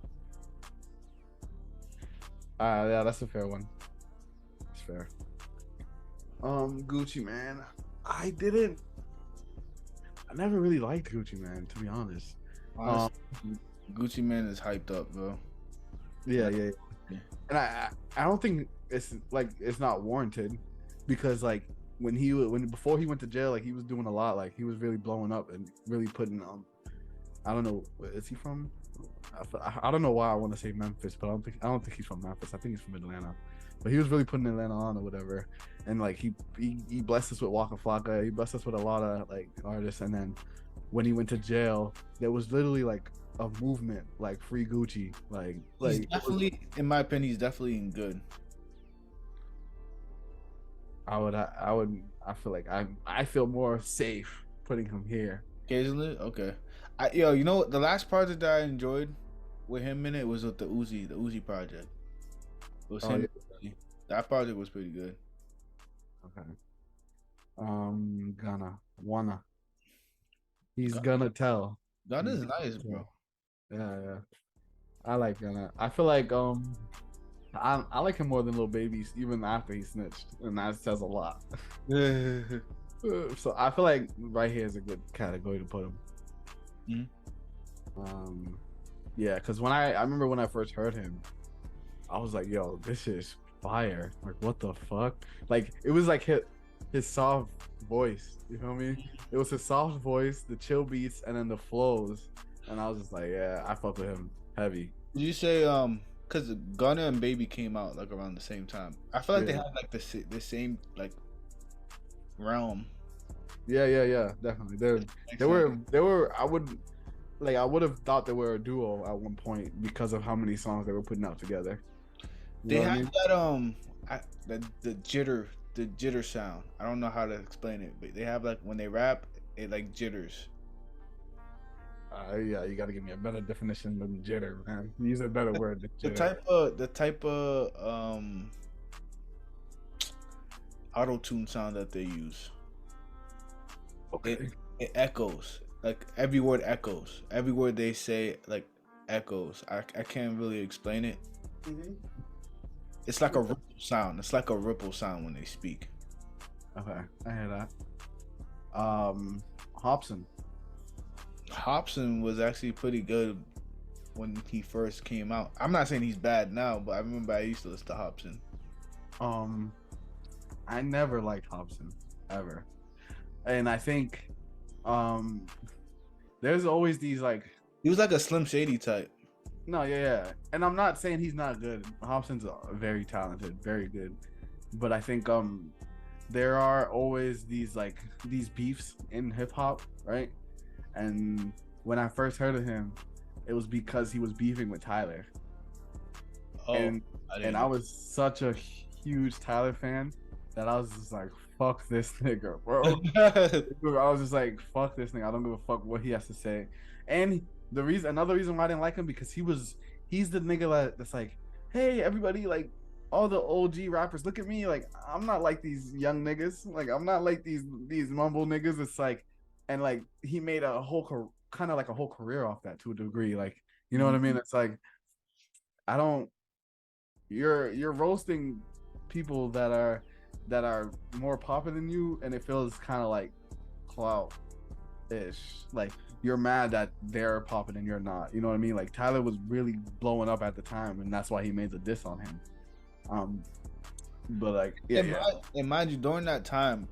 Speaker 1: Yeah, that's a fair one. It's fair. Gucci Man. I never really liked Gucci Man, to be honest.
Speaker 2: Honestly, Gucci Man is hyped up, bro.
Speaker 1: Yeah. And I don't think it's not warranted, because like before he went to jail, like he was doing a lot, like he was really blowing up and really putting I don't know, where is he from? I don't know why I want to say Memphis, but I don't think he's from Memphis. I think he's from Atlanta. But he was really putting Atlanta on or whatever. And like he blessed us with Waka Flocka. He blessed us with a lot of like artists. And then when he went to jail, there was literally like a movement like Free Gucci.
Speaker 2: He's definitely, in my opinion, he's definitely in good.
Speaker 1: I feel like I feel more safe putting him here.
Speaker 2: Occasionally, okay. You know what? The last project that I enjoyed with him in it was with the Uzi project. It was him.
Speaker 1: Yeah.
Speaker 2: That project was pretty good.
Speaker 1: Okay. He's gonna tell.
Speaker 2: Gunna is nice, bro.
Speaker 1: Yeah. I like Gunna. I feel like I like him more than Lil Baby, even after he snitched, and that says a lot. So I feel like right here is a good category to put him.
Speaker 2: Mm-hmm.
Speaker 1: Yeah, because I remember when I first heard him, I was like, yo, this is fire. Like, what the fuck? Like, it was like his soft voice. You feel me? It was his soft voice, the chill beats, and then the flows. And I was just like, yeah, I fuck with him heavy.
Speaker 2: Did you say because Gunna and Baby came out like around the same time? I feel like they had like the same like realm.
Speaker 1: Yeah, definitely. They were. I would have thought they were a duo at one point because of how many songs they were putting out together.
Speaker 2: They have that the jitter sound. I don't know how to explain it, but they have like when they rap, it like jitters.
Speaker 1: Yeah, you got to give me a better definition than jitter, man. Use a better word than
Speaker 2: jitter. The type of auto tune sound that they use.
Speaker 1: Okay.
Speaker 2: It echoes. Like every word echoes. Every word they say like echoes. I can't really explain it.
Speaker 1: Mm-hmm.
Speaker 2: It's like a ripple sound. It's like a ripple sound when they speak.
Speaker 1: Okay, I hear that.
Speaker 2: Hopsin was actually pretty good when he first came out. I'm not saying he's bad now, but I remember I used to listen to Hopsin.
Speaker 1: I never liked Hopsin ever. And I think there's always these like
Speaker 2: he was like a Slim Shady type.
Speaker 1: No, yeah. And I'm not saying he's not good. Hobson's very talented, very good. But I think there are always these beefs in hip hop, right? And when I first heard of him, it was because he was beefing with Tyler.
Speaker 2: Oh,
Speaker 1: And
Speaker 2: I
Speaker 1: and
Speaker 2: didn't
Speaker 1: I
Speaker 2: know.
Speaker 1: was such a huge Tyler fan that I was just like, fuck this nigga, bro. I was just like, fuck this nigga. I don't give a fuck what he has to say. And another reason why I didn't like him because he's the nigga that's like, hey everybody, like all the OG rappers, look at me. Like I'm not like these young niggas. Like I'm not like these mumble niggas. It's like, and like he made a whole kind of like a whole career off that to a degree. Like you know what I
Speaker 2: Mhm.
Speaker 1: mean? It's like I don't. You're roasting people that are more popular than you, and it feels kind of like clout ish. Like you're mad that they're popping and you're not. You know what I mean? Like Tyler was really blowing up at the time, and that's why he made the diss on him. Um, but like, yeah, yeah.
Speaker 2: And mind you, during that time,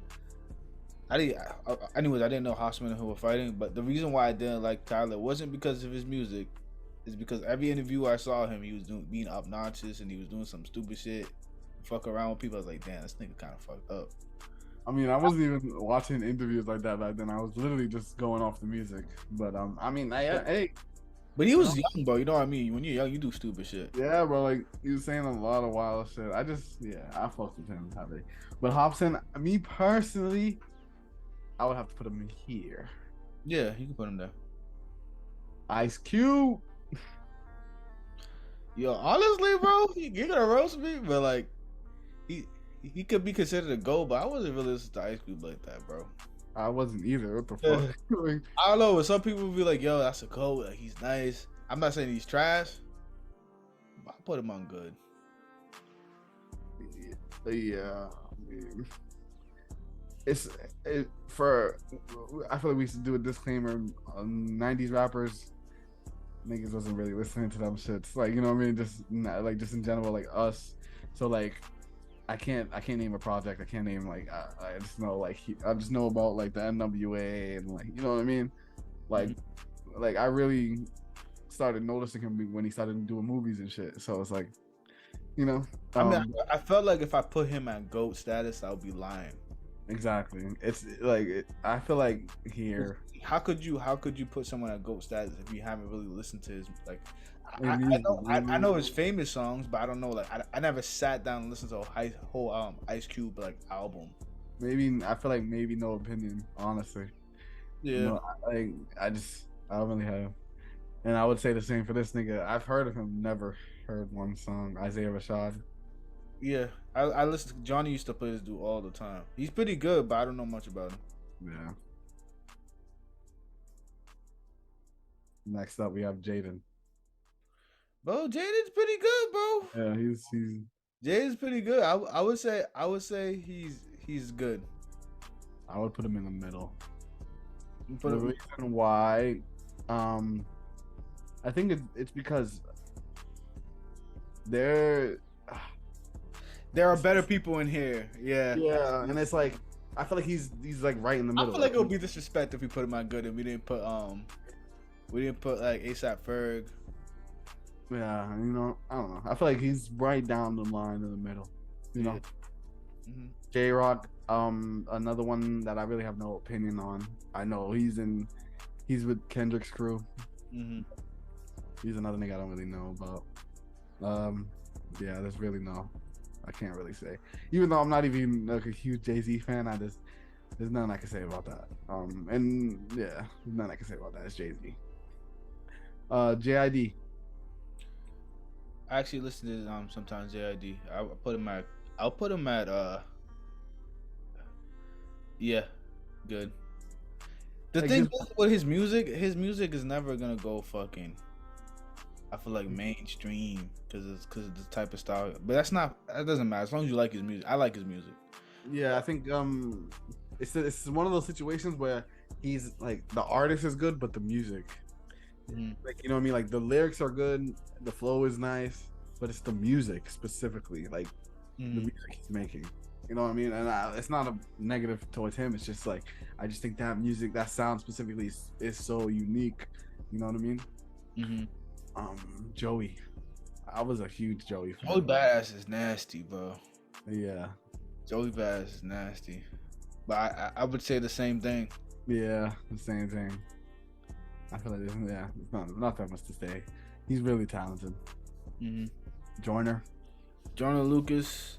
Speaker 2: anyways, I didn't know Hosman and who were fighting, but the reason why I didn't like Tyler wasn't because of his music, is because every interview I saw him, he was being obnoxious and he was doing some stupid shit, fuck around with people. I was like, damn, this nigga kind of fucked up.
Speaker 1: I mean, I wasn't even watching interviews like that back then. I was literally just going off the music. But I mean, hey,
Speaker 2: But he
Speaker 1: you
Speaker 2: was
Speaker 1: know,
Speaker 2: young, bro. You know what I mean? When you're young, you do stupid shit.
Speaker 1: yeah, bro. Like he was saying a lot of wild shit. I fucked with him heavy. But Hobson, me personally, I would have to put him in here.
Speaker 2: Yeah, you can put him there.
Speaker 1: Ice Cube.
Speaker 2: Yo, honestly, bro, you're gonna roast me, but like, he he could be considered a GOAT, but I wasn't really listening to Ice Cube like that, bro.
Speaker 1: I wasn't either. What the
Speaker 2: Yeah.
Speaker 1: fuck? Like,
Speaker 2: I don't know, but some people will be like, yo, that's a GOAT, like, he's nice. I'm not saying he's trash, but I put him on good.
Speaker 1: yeah. I mean, it's for. I feel like we should do a disclaimer. 90s rappers, niggas wasn't really listening to them shits. Like you know what I mean? Just in general, like us. So like I can't name a project. I can't name like I just know I just know about like the NWA and like you know what I mean. Like
Speaker 2: Mhm.
Speaker 1: like I really started noticing him when he started doing movies and shit. So it's like you know
Speaker 2: I mean,
Speaker 1: um
Speaker 2: I felt like if I put him at GOAT status, I would be lying.
Speaker 1: exactly. It's like I feel like here
Speaker 2: How could you put someone at GOAT status if you haven't really listened to his like? I
Speaker 1: maybe
Speaker 2: know his famous songs, but I don't know like I never sat down and listened to a whole Ice Cube like album.
Speaker 1: maybe I feel like maybe no opinion honestly.
Speaker 2: Yeah,
Speaker 1: No, I don't really have. And I would say the same for this nigga. I've heard of him, never heard one song. Isaiah Rashad.
Speaker 2: yeah. I listen. To, Johnny used to play this dude all the time. He's pretty good, but I don't know much about him.
Speaker 1: Yeah. Next up, we have Jaden.
Speaker 2: Bro, Jaden's pretty good, bro.
Speaker 1: Yeah, he's.
Speaker 2: Jaden's pretty good. I would say he's good.
Speaker 1: I would put him in the middle.
Speaker 2: Put
Speaker 1: The
Speaker 2: him,
Speaker 1: reason why, um, I think it's because they're.
Speaker 2: there are better people in here. Yeah.
Speaker 1: Yeah, and it's like I feel like he's like right in the
Speaker 2: I
Speaker 1: middle.
Speaker 2: feel like it would be disrespect if we put him on good and we didn't put like ASAP Ferg.
Speaker 1: Yeah, you know, I don't know. I feel like he's right down the line in the middle. You know.
Speaker 2: Mm-hmm.
Speaker 1: J Rock, another one that I really have no opinion on. I know he's with Kendrick's crew.
Speaker 2: Mm-hmm.
Speaker 1: He's another nigga I don't really know about. Yeah, there's really I can't really say. Even though I'm not even like a huge Jay-Z fan, there's nothing I can say about that. And yeah, there's nothing I can say about that. It's Jay-Z. JID.
Speaker 2: I actually listen to sometimes JID. I'll put him at yeah, good. The
Speaker 1: Like
Speaker 2: thing
Speaker 1: just
Speaker 2: is with his music is never gonna go fucking. I feel like mainstream because of the type of style. But that doesn't matter as long as you like his music. I like his music.
Speaker 1: yeah, I think it's one of those situations where he's like the artist is good, but the music,
Speaker 2: Mhm.
Speaker 1: like you know what I mean, like the lyrics are good, the flow is nice, but it's the music specifically, like the
Speaker 2: Mhm.
Speaker 1: music he's making. You know what I mean? And it's not a negative towards him. It's just like I just think that music, that sound specifically, is so unique. You know what I mean?
Speaker 2: Mhm.
Speaker 1: Joey. I was a huge Joey
Speaker 2: Joey
Speaker 1: fan.
Speaker 2: Badass is nasty, bro.
Speaker 1: Yeah,
Speaker 2: Joey Badass is nasty. But I would say the same thing.
Speaker 1: yeah, the same thing. I feel like it's not that much to say. He's really talented.
Speaker 2: Mm-hmm.
Speaker 1: Joyner.
Speaker 2: Jordan Lucas,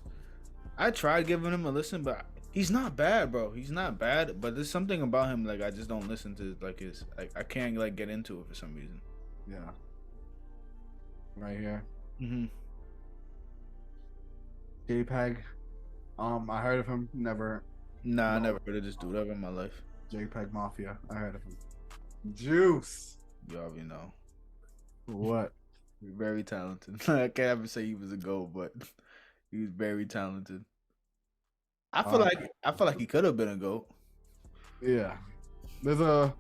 Speaker 2: I tried giving him a listen, but he's not bad, bro. He's not bad, but there's something about him like I just don't listen to like his like I can't like get into it for some reason.
Speaker 1: Yeah. Right here.
Speaker 2: Mm-hmm.
Speaker 1: JPEG. I heard of him. Never.
Speaker 2: Nah, I
Speaker 1: No.
Speaker 2: never heard of this dude ever in my life.
Speaker 1: JPEG Mafia. I heard of him. Juice.
Speaker 2: You already know.
Speaker 1: What?
Speaker 2: Very talented. I can't ever say he was a GOAT, but he was very talented. I feel like he could have been a GOAT.
Speaker 1: Yeah. There's a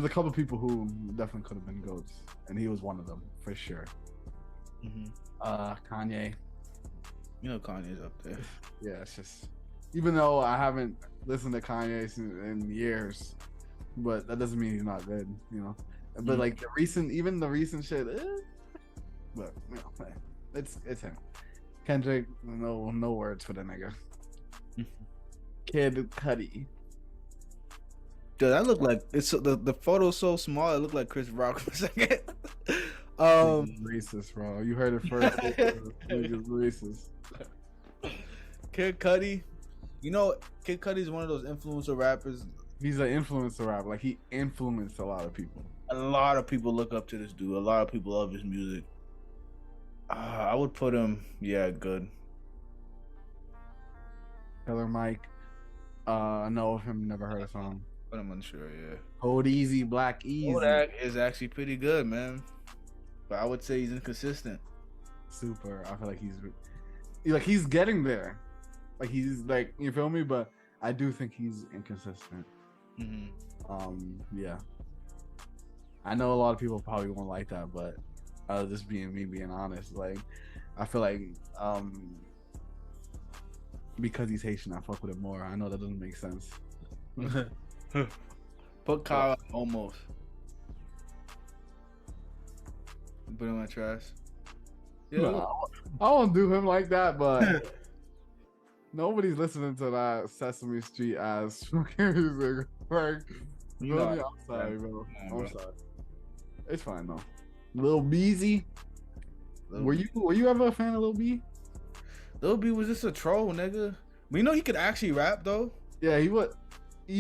Speaker 1: couple people who definitely could have been goats, and he was one of them for sure.
Speaker 2: Mm-hmm.
Speaker 1: Kanye.
Speaker 2: You know Kanye's up there.
Speaker 1: Yeah, it's just, even though I haven't listened to Kanye in years, but that doesn't mean he's not good, you know. But
Speaker 2: Mhm.
Speaker 1: like the recent shit, but you know, hey, it's him. Kendrick, no words for the nigga. Kid Cudi.
Speaker 2: Dude, that looked like it's the photo's so small. It looked like Chris Rock for a second.
Speaker 1: Nigga's racist, bro. You heard it first. Nigga's racist.
Speaker 2: Kid Cudi, you know, Kid Cudi is one of those influencer rappers.
Speaker 1: He's an influencer rapper. Like he influenced a lot of people.
Speaker 2: A lot of people look up to this dude. A lot of people love his music. I would put him, yeah, good.
Speaker 1: Killer Mike. I know of him. Never heard a song.
Speaker 2: But I'm unsure, yeah.
Speaker 1: Hold Easy, Black Easy.
Speaker 2: Kodak is actually pretty good, man. But I would say he's inconsistent.
Speaker 1: Super. I feel like he's getting there. Like he's like, you feel me? But I do think he's inconsistent.
Speaker 2: Mm-hmm.
Speaker 1: Yeah. I know a lot of people probably won't like that, but just being honest, like I feel like because he's Haitian, I fuck with him more. I know that doesn't make sense.
Speaker 2: Put Kyle almost. Put him on trash. Yeah.
Speaker 1: No, I won't do him like that, but nobody's listening to that Sesame Street ass fucking music. Like,
Speaker 2: You
Speaker 1: feel
Speaker 2: know,
Speaker 1: me? I'm sorry, bro.
Speaker 2: Yeah,
Speaker 1: I'm
Speaker 2: bro.
Speaker 1: sorry. It's fine though. Lil Beezy.
Speaker 2: Lil
Speaker 1: Were you ever a fan of Lil B?
Speaker 2: Lil B was just a troll, nigga. But you know he could actually rap though.
Speaker 1: Yeah, he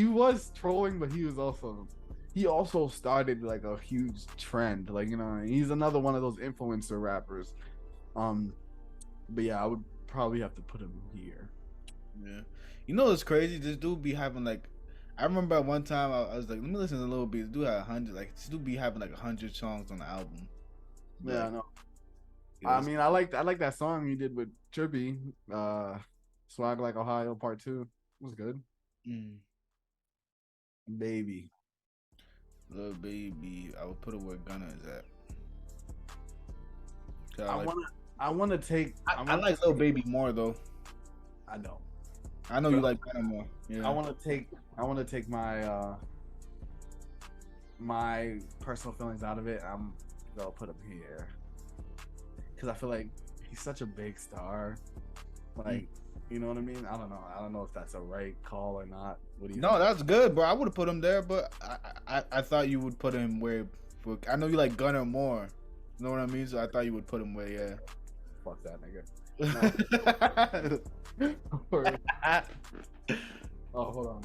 Speaker 1: was trolling, but he also started like a huge trend. Like, you know, he's another one of those influencer rappers. But yeah, I would probably have to put him here.
Speaker 2: Yeah. You know what's crazy? This dude be having like, I remember at one time I was like, let me listen to Lil B. This dude had 100, like this dude be having like 100 songs on the album.
Speaker 1: Yeah, I know.
Speaker 2: It
Speaker 1: I
Speaker 2: was-
Speaker 1: mean, I like that song he did with Trippy, Swag Like Ohio Part 2. It was good.
Speaker 2: Mm.
Speaker 1: Baby.
Speaker 2: Lil Baby, I would put it where Gunna is at. 'Cause
Speaker 1: I wanna take
Speaker 2: I like Lil Baby more though.
Speaker 1: I know.
Speaker 2: I know you like Gunna more. Yeah.
Speaker 1: I wanna take my my personal feelings out of it. I'm gonna put him here. Cause I feel like he's such a big star. Like, you know what I mean? I don't know if that's a right call or not. What do you
Speaker 2: No,
Speaker 1: think?
Speaker 2: that's good, bro. I would have put him there, but I thought you would put him where. I know you like Gunna more. You know what I mean? So I thought you would put him where, yeah.
Speaker 1: Fuck that nigga.
Speaker 2: No.
Speaker 1: Oh, hold on.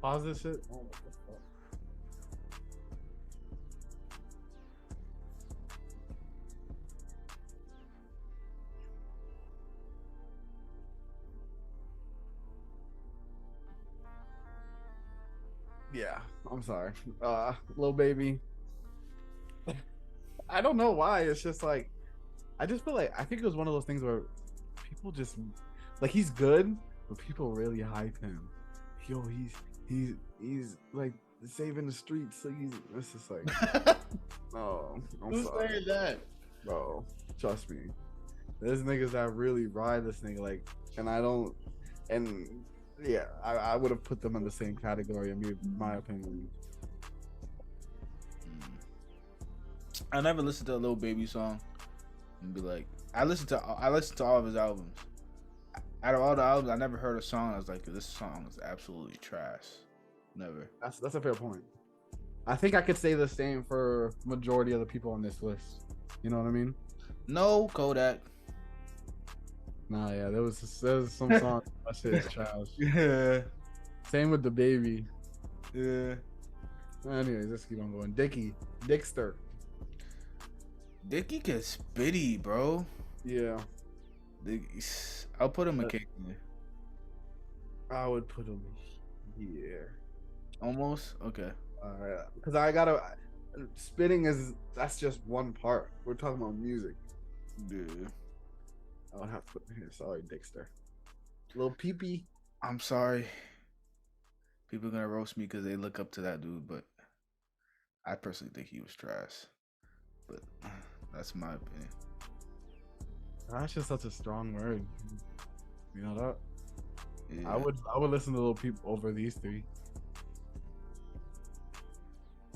Speaker 1: Pause this shit. Oh, what the fuck? Yeah, I'm sorry. Lil Baby. I don't know why. It's just like I just feel like I think it was one of those things where people just like he's good, but people really hype him. Yo, he's like saving the streets. So it's just like oh, I'm
Speaker 2: Who's
Speaker 1: sorry,
Speaker 2: saying that?
Speaker 1: bro. Trust me, there's niggas that really ride this nigga like, and I don't, and yeah, I would have put them in the same category. In my opinion.
Speaker 2: I never listened to a Lil Baby song and be like, I listened to all of his albums. Out of all the albums, I never heard a song I was like, this song is absolutely trash. Never.
Speaker 1: That's a fair point. I think I could say the same for majority of the people on this list. You know what I mean?
Speaker 2: No Kodak.
Speaker 1: Nah, yeah, there was some songs that shit is trash.
Speaker 2: Yeah.
Speaker 1: Same with the baby.
Speaker 2: Yeah.
Speaker 1: Anyways, let's keep on going. Dixter.
Speaker 2: Dickie gets spitty, bro.
Speaker 1: Yeah,
Speaker 2: I'll put him occasionally.
Speaker 1: I would put him here.
Speaker 2: Almost? Okay.
Speaker 1: Alright, because spitting that's just one part. We're talking about music.
Speaker 2: Yeah.
Speaker 1: I would have to put him here. Sorry, Dixter. Little Peepee.
Speaker 2: I'm sorry. People are gonna roast me because they look up to that dude, but I personally think he was trash. But that's my opinion.
Speaker 1: That's just such a strong word. You know that?
Speaker 2: Yeah.
Speaker 1: I would listen to Little Peep over these three.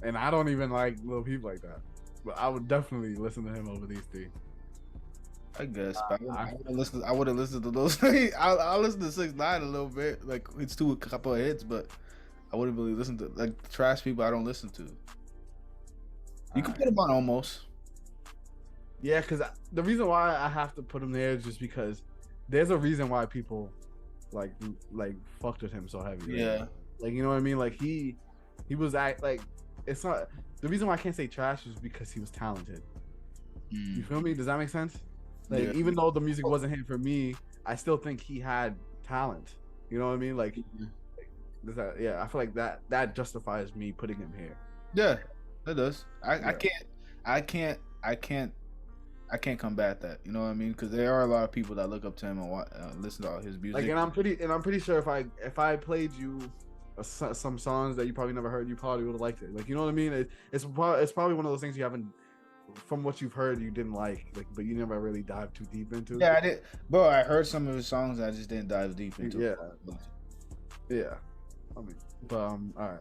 Speaker 1: And I don't even like Lil Peep like that. But I would definitely listen to him over these three.
Speaker 2: I guess. But I would have listened to those. I'll listen to 6ix9ine a little bit. Like it's a couple of hits, but I wouldn't really listen to like trash people I don't listen to. You can put him on almost.
Speaker 1: Yeah, because the reason why I have to put him there is just because there's a reason why people like fucked with him so heavy.
Speaker 2: Yeah.
Speaker 1: Right? Like, you know what I mean? Like he was like, it's not the reason why I can't say trash is because he was talented. You feel me? Does that make sense? Like, even though the music wasn't hitting for me, I still think he had talent. You know what I mean? Like, I feel like that justifies me putting him here.
Speaker 2: Yeah, that does. I can't combat that. You know what I mean? Because there are a lot of people that look up to him and listen to all his music.
Speaker 1: Like, and I'm pretty sure if I played you some songs that you probably never heard, you probably would have liked it. Like, you know what I mean? It's probably one of those things you haven't, from what you've heard, you didn't like, but you never really dived too deep into.
Speaker 2: Yeah, I did, bro. I heard some of his songs, I just didn't dive deep into.
Speaker 1: Yeah. I mean, but all right.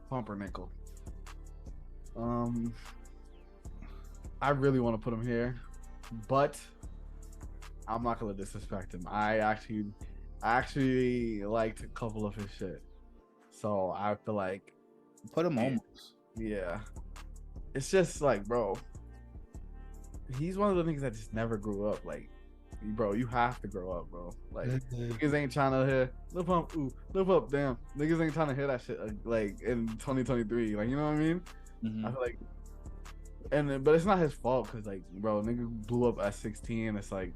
Speaker 1: Pumpernickel. I really want to put him here, but I'm not gonna disrespect him. I actually liked a couple of his shit, so I feel like
Speaker 2: put him almost.
Speaker 1: Yeah, it's just like, bro, he's one of the niggas that just never grew up. Like, bro, you have to grow up, bro. Like, niggas ain't trying to hear Lil Pump, Lil Pump, damn. Niggas ain't trying to hear that shit like in 2023. Like, you know what I mean? I feel like, but it's not his fault because, like, bro, nigga blew up at 16. It's like,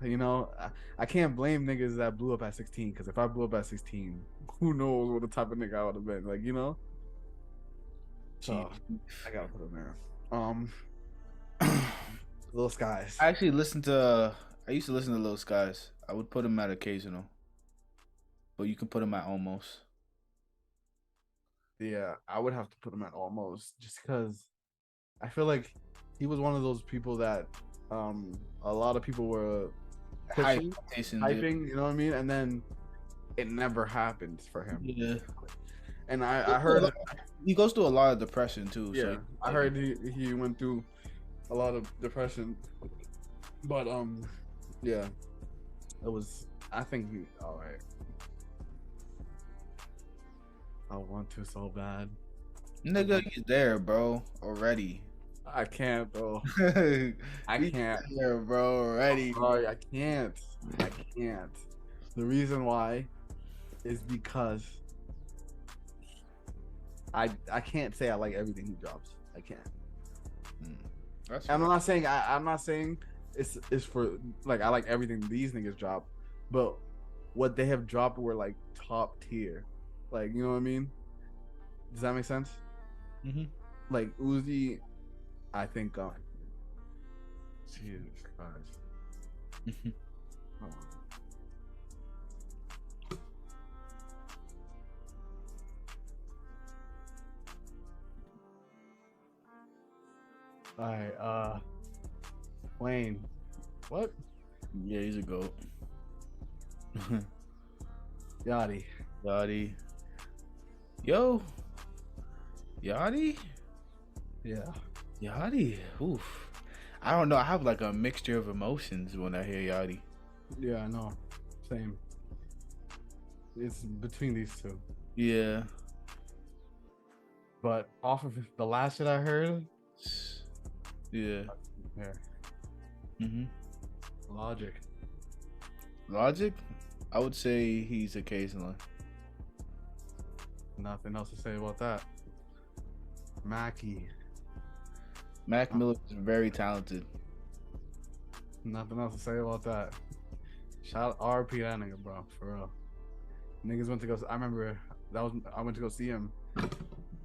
Speaker 1: you know, I can't blame niggas that blew up at 16 because if I blew up at 16, who knows what the type of nigga I would have been. Like, you know. So I gotta put him there. Lil Skies.
Speaker 2: I used to listen to Lil Skies. I would put him at occasional, but you can put him at almost.
Speaker 1: Yeah, I would have to put him at almost just because I feel like he was one of those people that a lot of people were pushing, hyping, you know what I mean? And then it never happened for him.
Speaker 2: Yeah.
Speaker 1: And I heard
Speaker 2: he goes through a lot of depression too.
Speaker 1: Yeah,
Speaker 2: so
Speaker 1: I heard he went through a lot of depression, but yeah, it was. I think he all right. I want to so bad.
Speaker 2: Nigga, he's there, bro. Already.
Speaker 1: I can't, bro. I can't.
Speaker 2: There, bro. Already.
Speaker 1: Sorry, I can't. I can't. The reason why is because I can't say I like everything he drops. I can't. I'm not saying I'm not saying it's for like I like everything these niggas drop, but what they have dropped were like top tier. Like, you know what I mean? Does that make sense? Like Uzi, I think Jesus Christ. All right, Wayne. What?
Speaker 2: Yeah, he's a goat.
Speaker 1: Yachty.
Speaker 2: Yo. Yachty?
Speaker 1: Yeah.
Speaker 2: Yachty? Oof. I don't know. I have like a mixture of emotions when I hear Yachty.
Speaker 1: Yeah, I know. Same. It's between these two.
Speaker 2: Yeah.
Speaker 1: But off of the last shit I heard,
Speaker 2: Yeah.
Speaker 1: yeah,
Speaker 2: hmm
Speaker 1: Logic.
Speaker 2: Logic? I would say he's occasionally.
Speaker 1: Nothing else to say about that. Mackie.
Speaker 2: Mac Miller is very talented.
Speaker 1: Nothing else to say about that. Shout out RP that nigga, bro. For real. Niggas went to go. I remember I went to go see him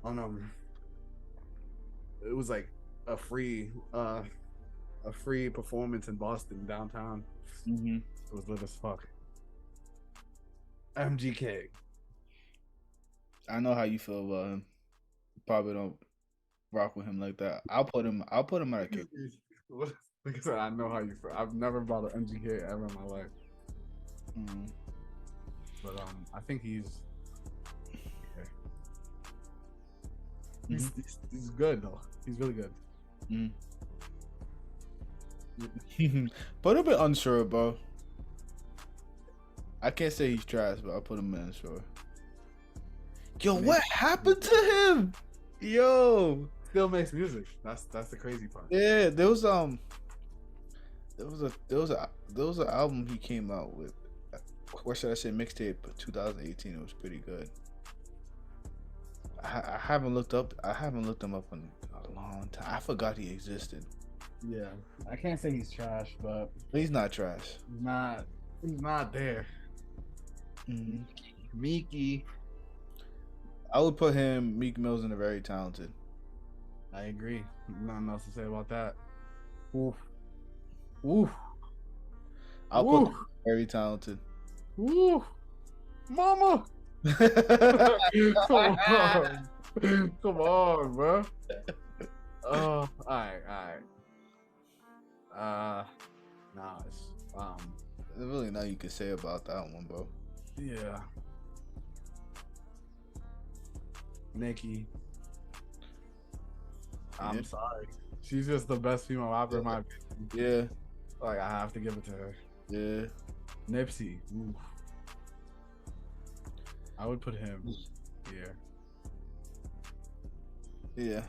Speaker 1: on it was like a free performance in Boston downtown.
Speaker 2: hmm
Speaker 1: It was lit as fuck. MGK.
Speaker 2: I know how you feel about him. Probably don't rock with him like that. I'll put him at a kick.
Speaker 1: Like I said, I know how you feel. I've never bought an MGK ever in my life.
Speaker 2: Mm.
Speaker 1: But I think he's okay. He's good though. He's really good.
Speaker 2: But a bit unsure, bro. I can't say he's trash, but I'll put him in unsure. Yo, what happened to him? Yo,
Speaker 1: Still makes music. That's the crazy part.
Speaker 2: yeah, there was an album he came out with. Or should I say mixtape? 2018. It was pretty good. I haven't looked him up in a long time. I forgot he existed.
Speaker 1: Yeah, I can't say he's trash, but
Speaker 2: But he's not trash.
Speaker 1: he's not there.
Speaker 2: Mm-hmm.
Speaker 1: Meeky.
Speaker 2: I would put him, Meek Mill's, in a very talented.
Speaker 1: I agree. Nothing else to say about that. Oof. Oof.
Speaker 2: I'll put him very talented.
Speaker 1: Oof. Mama. Come on. Come on, bro. Oh, alright. Nah, it's
Speaker 2: There's really nothing you can say about that one, bro.
Speaker 1: yeah. Nicki. I'm sorry. She's just the best female rapper in my opinion.
Speaker 2: Yeah,
Speaker 1: Like I have to give it to her.
Speaker 2: yeah.
Speaker 1: Nipsey. Oof. I would put him here.
Speaker 2: Yeah.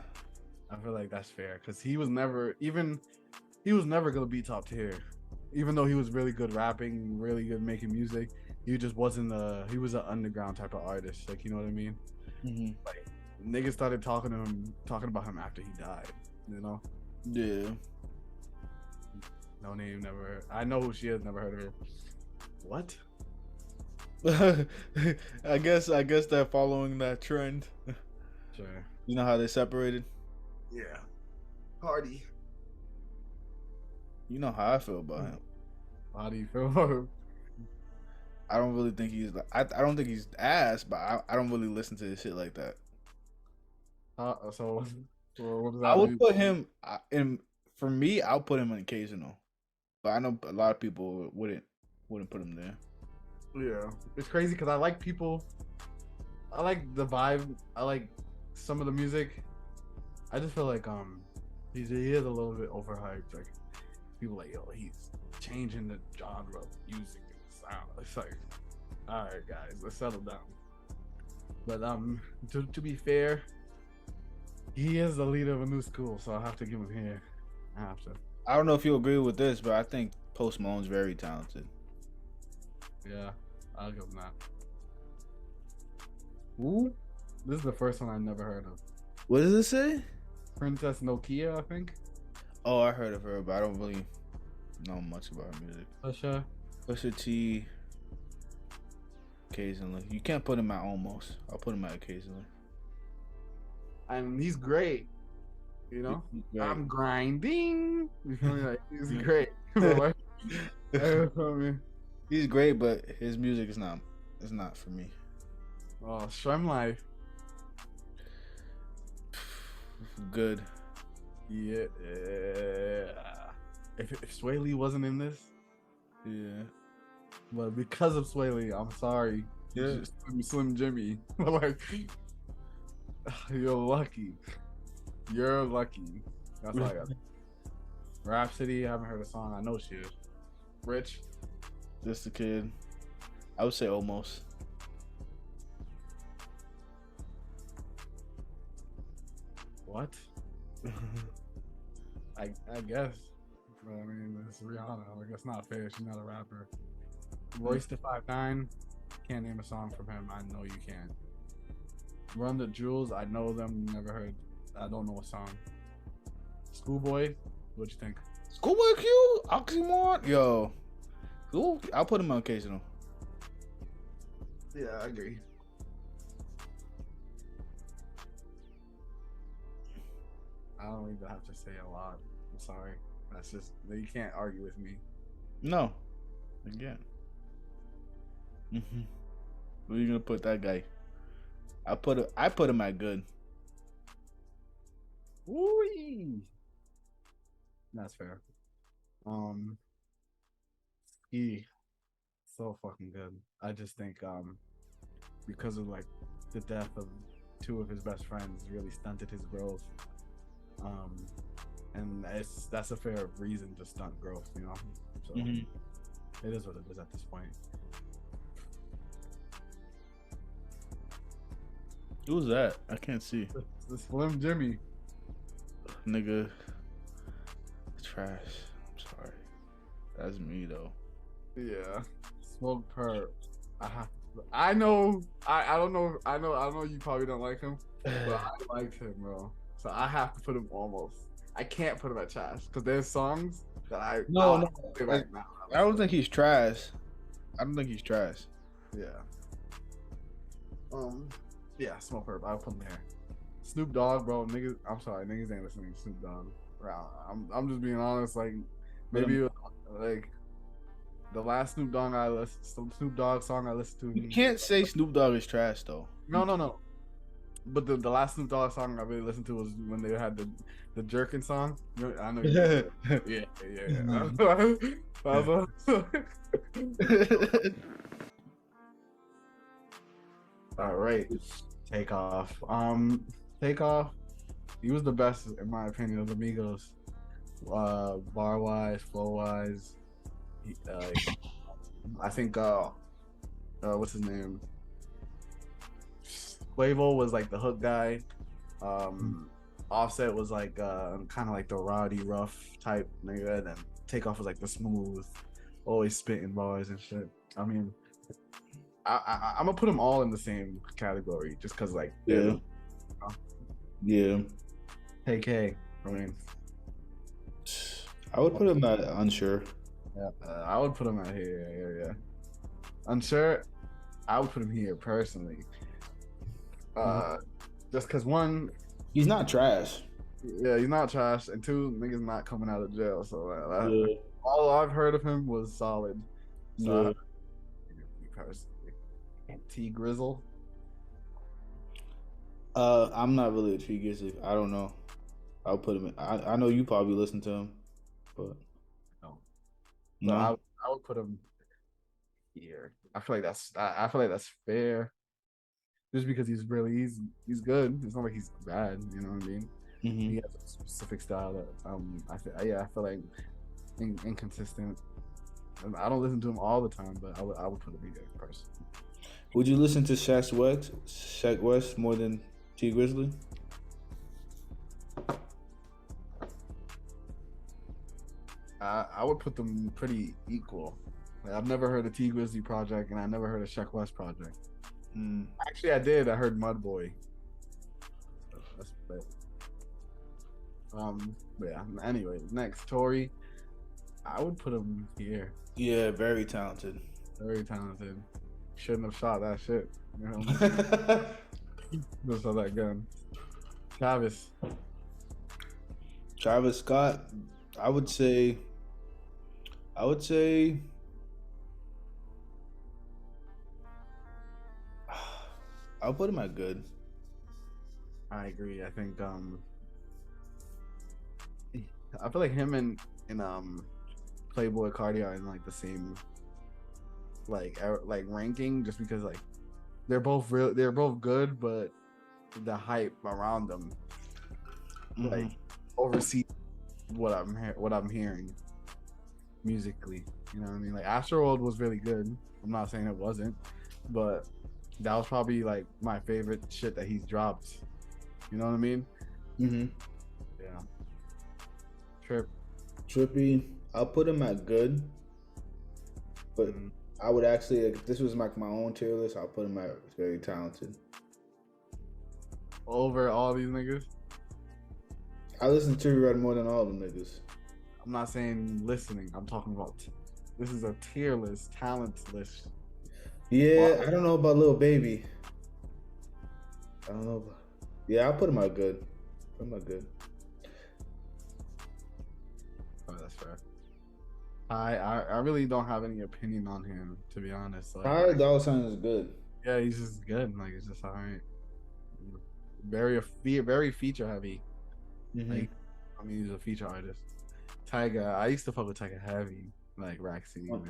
Speaker 1: I feel like that's fair because he was never gonna be top tier, even though he was really good rapping, really good making music. He just wasn't he was an underground type of artist, like you know what I mean.
Speaker 2: Mm-hmm.
Speaker 1: Like niggas started talking about him after he died, you know.
Speaker 2: Yeah.
Speaker 1: No name, never. I know who she is. Never heard of her. What?
Speaker 2: I guess they're following that trend.
Speaker 1: Sure.
Speaker 2: You know how they separated?
Speaker 1: Yeah. Party.
Speaker 2: You know how I feel about him.
Speaker 1: How do you feel about him?
Speaker 2: I don't really think he's I don't think he's ass, but I don't really listen to his shit like that.
Speaker 1: So what does that
Speaker 2: I would
Speaker 1: mean?
Speaker 2: put him in, for me, I'll put him in occasional. But I know a lot of people wouldn't put him there.
Speaker 1: Yeah, it's crazy because I like people. I like the vibe. I like some of the music. I just feel like he is a little bit overhyped. Like people like yo, he's changing the genre of music and the sound. It's like, all right, guys, let's settle down. But to be fair, he is the leader of a new school, so I have to give him here. I have to.
Speaker 2: I don't know if you agree with this, but I think Post Malone's very talented.
Speaker 1: Yeah, I'll give him that. Ooh, this is the first one I've never heard of.
Speaker 2: What does it say?
Speaker 1: Princess Nokia, I think.
Speaker 2: Oh, I heard of her, but I don't really know much about her music.
Speaker 1: Usher.
Speaker 2: Pusha T. Occasionally, you can't put him at almost. I'll put him at occasionally.
Speaker 1: And he's great. You know,
Speaker 2: He's great.
Speaker 1: I'm grinding. You feel me? Like, he's great. You feel me?
Speaker 2: He's great, but his music is not. It's not for me.
Speaker 1: Oh, Shrem Life.
Speaker 2: Good.
Speaker 1: Yeah. If Sway Lee wasn't in this,
Speaker 2: Yeah.
Speaker 1: but because of Sway Lee, I'm sorry.
Speaker 2: Yeah.
Speaker 1: Slim Jimmy. Like, You're lucky. You're lucky. That's all I got. Rhapsody, I haven't heard a song. I know she is. Rich,
Speaker 2: Just a kid. I would say almost.
Speaker 1: what? I guess. But I mean, it's Rihanna. Like, that's not fair. She's not a rapper. Royce the 5'9", can't name a song from him. I know you can't. Run the Jewels, I know them. Never heard. I don't know a song. Schoolboy, what you think?
Speaker 2: Schoolboy Q, Oxymoron, yo. Ooh, I'll put him on occasional.
Speaker 1: Yeah, I agree. I don't even have to say a lot. I'm sorry. That's just you can't argue with me.
Speaker 2: No, again. Where you gonna put that guy? I put him at good.
Speaker 1: Woo! That's fair. He so fucking good. I just think because of like the death of two of his best friends really stunted his growth. And that's a fair reason to stunt growth, you know. So it is what it is at this point.
Speaker 2: Who's that? I can't see.
Speaker 1: The Slim Jimmy.
Speaker 2: Nigga. Trash. I'm sorry. That's me though.
Speaker 1: Yeah. Smoke Perp. I know. I don't know. I know you probably don't like him, but I liked him, bro. So I have to put him almost. I can't put him at trash because there's songs that I
Speaker 2: No.
Speaker 1: right now.
Speaker 2: I don't think he's trash. I don't think he's trash.
Speaker 1: Yeah. Yeah, Smoke Perp. I'll put him there. Snoop Dogg, bro. Niggas. I'm sorry, niggas ain't listening to Snoop Dogg. I'm just being honest. Like maybe like the last Snoop Dogg song I listened to.
Speaker 2: You can't say Snoop Dogg is trash though.
Speaker 1: No. But the last Snoop Dogg song I really listened to was when they had the jerkin song. I know. Yeah. All right, Takeoff. Takeoff. He was the best in my opinion of the Migos. Bar wise, flow wise. I think what's his name? Quavo was like the hook guy. Offset was like kind of like the rowdy, rough type nigga, and then Takeoff was like the smooth, always spitting bars and shit. I mean, I'm gonna put them all in the same category just because like
Speaker 2: yeah.
Speaker 1: KK. I mean,
Speaker 2: I would put him at Unsure.
Speaker 1: Yeah, I would put him out here. Yeah. Unsure, I would put him here personally. Just because one,
Speaker 2: he's not trash.
Speaker 1: Yeah, he's not trash, and two, niggas not coming out of jail. So all I've heard of him was solid. So personally, T Grizzle.
Speaker 2: I'm not really a T Grizzly. I don't know. I'll put him in. I know you probably listen to him, but
Speaker 1: no. I would put him here. I feel like that's fair. Just because he's good. It's not like he's bad. You know what I mean? He has a specific style that I feel like inconsistent. I don't listen to him all the time, but I would put him here first.
Speaker 2: Would you listen to Shaq West more than T Grizzly?
Speaker 1: I would put them pretty equal. Like, I've never heard of T Grizzly project, and I never heard of Shaq West project. Actually, I did. I heard Mud Boy. That's bad. Yeah. Anyway, next Tory. I would put him here.
Speaker 2: Yeah, very talented.
Speaker 1: Very talented. Shouldn't have shot that shit. You know. Just saw that gun.
Speaker 2: Travis Scott. I would say. I'll put him at good.
Speaker 1: I agree. I think I feel like him and Playboy Cardi are in like the same like ranking, just because like they're both good, but the hype around them like
Speaker 2: Mhm.
Speaker 1: oversee what I'm hearing musically. You know what I mean? Like Astroworld was really good. I'm not saying it wasn't, but that was probably like my favorite shit that he's dropped. You know what I mean?
Speaker 2: Mhm.
Speaker 1: Yeah. Trip.
Speaker 2: Trippy. I'll put him at good, but
Speaker 1: Mhm.
Speaker 2: I would actually, like, if this was like my own tier list, I'll put him at very talented.
Speaker 1: Over all these niggas.
Speaker 2: I listen to Trippy Red more than all of them niggas.
Speaker 1: I'm not saying listening. I'm talking about this is a tier list, talent list.
Speaker 2: Yeah, I don't know about Lil Baby. I don't know. Yeah, I'll put him at good. Put him at good.
Speaker 1: Oh, that's fair. I really don't have any opinion on him, to be honest. Like,
Speaker 2: Ty Dolla $ign is good.
Speaker 1: yeah, he's just good. Like, it's just all right. Very feature heavy.
Speaker 2: Mhm.
Speaker 1: Like, I mean, he's a feature artist. Tyga, I used to fuck with Tyga heavy, like Raxine. Like,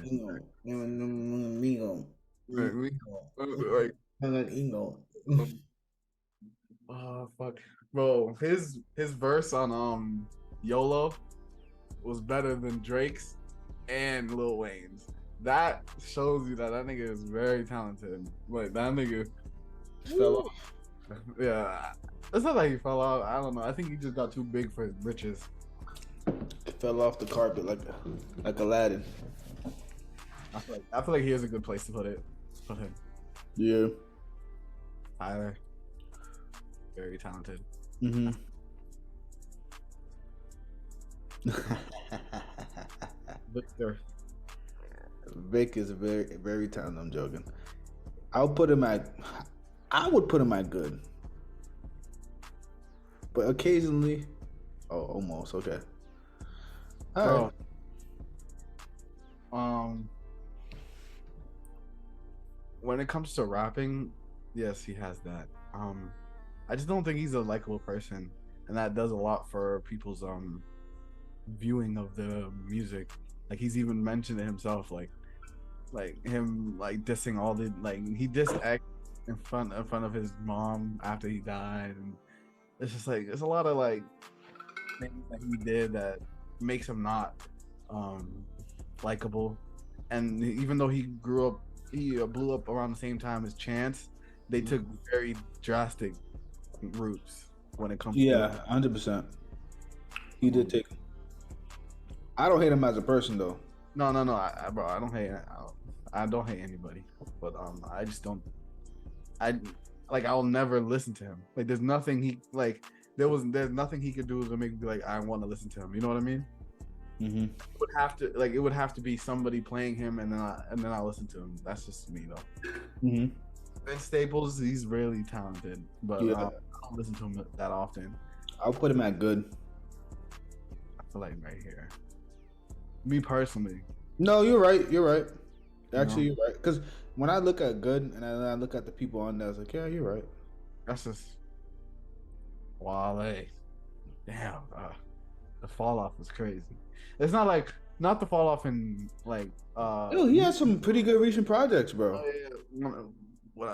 Speaker 1: oh fuck, bro, his verse on YOLO was better than Drake's and Lil Wayne's. That shows you that nigga is very talented. Like that nigga fell off. Yeah, it's not like he fell off. I don't know. I think he just got too big for his britches.
Speaker 2: It fell off the carpet like Aladdin.
Speaker 1: I feel like here's a good place to put it. Put him.
Speaker 2: Yeah.
Speaker 1: Tyler, very talented.
Speaker 2: Mhm.
Speaker 1: Victor,
Speaker 2: Vic is very talented. I'm joking. I would put him at good, but occasionally, almost okay. All right.
Speaker 1: bro. When it comes to rapping, yes, he has that. I just don't think he's a likable person, and that does a lot for people's viewing of the music. Like he's even mentioned it himself, like him like dissing all the like he dissed X in front of his mom after he died, and it's just like it's a lot of like things that he did that makes him not likable. And even though he blew up around the same time as Chance, they took very drastic routes when it comes
Speaker 2: Yeah, 100%. He did take. I don't hate him as a person though.
Speaker 1: No, bro, I don't hate. I don't hate anybody, but I just don't. I'll never listen to him. Like, there's nothing he like. There's nothing he could do to make me be like, I want to listen to him. You know what I mean?
Speaker 2: Mm-hmm.
Speaker 1: It would have to be somebody playing him, and then I listen to him. That's just me though.
Speaker 2: Mm-hmm.
Speaker 1: Ben Staples, he's really talented, but
Speaker 2: Yeah.
Speaker 1: I don't listen to him that often.
Speaker 2: I'll put him at good.
Speaker 1: I feel like right here. Me personally.
Speaker 2: No, you're right. You're right. Actually,
Speaker 1: You know?
Speaker 2: you're right. Because when I look at good and I look at the people on there, I was like, yeah, you're right.
Speaker 1: That's just Wale. Damn, the fall off was crazy. It's not the fall off in like.
Speaker 2: Yo, he has some pretty good recent projects, bro.
Speaker 1: When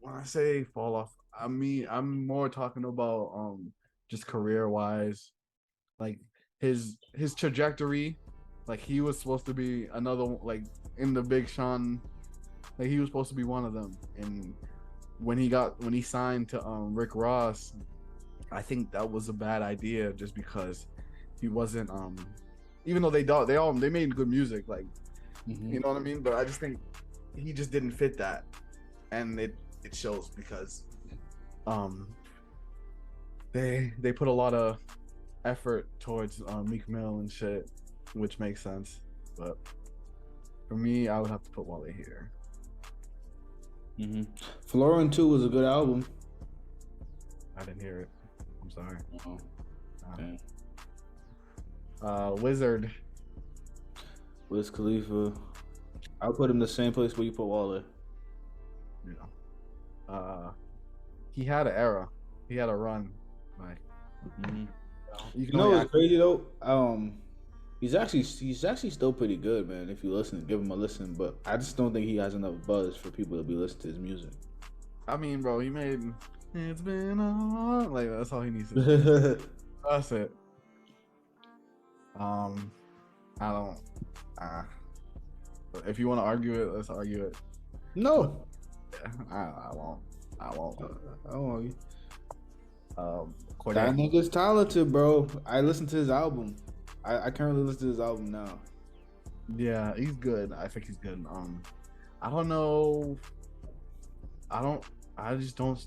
Speaker 1: I say fall off, I'm more talking about just career wise, like his trajectory. Like he was supposed to be another like in the Big Sean, like he was supposed to be one of them. And when he signed to Rick Ross, I think that was a bad idea just because he wasn't even though they made good music, like you know what I mean, but I just think he just didn't fit that, and it shows because they put a lot of effort towards Meek Mill and shit, which makes sense. But for me, I would have to put Wale here.
Speaker 2: Florin 2 was a good album.
Speaker 1: I didn't hear it. I'm sorry.
Speaker 2: Okay.
Speaker 1: Wizard.
Speaker 2: Wiz Khalifa. I'll put him the same place where you put Wale.
Speaker 1: Yeah. He had an era. He had a run. Like
Speaker 2: you know what's crazy though? He's actually still pretty good, man. If you give him a listen. But I just don't think he has enough buzz for people to be listening to his music.
Speaker 1: I mean, bro, he made It's been on. Like that's all he needs to do. That's it. I don't. Uh, if you want to argue it, let's argue it.
Speaker 2: No,
Speaker 1: Yeah, I won't. I won't.
Speaker 2: I don't want you.
Speaker 1: Corday.
Speaker 2: That nigga's talented, bro. I listened to his album. I currently listen to his album now.
Speaker 1: Yeah, he's good. I think he's good. I don't know. I just don't.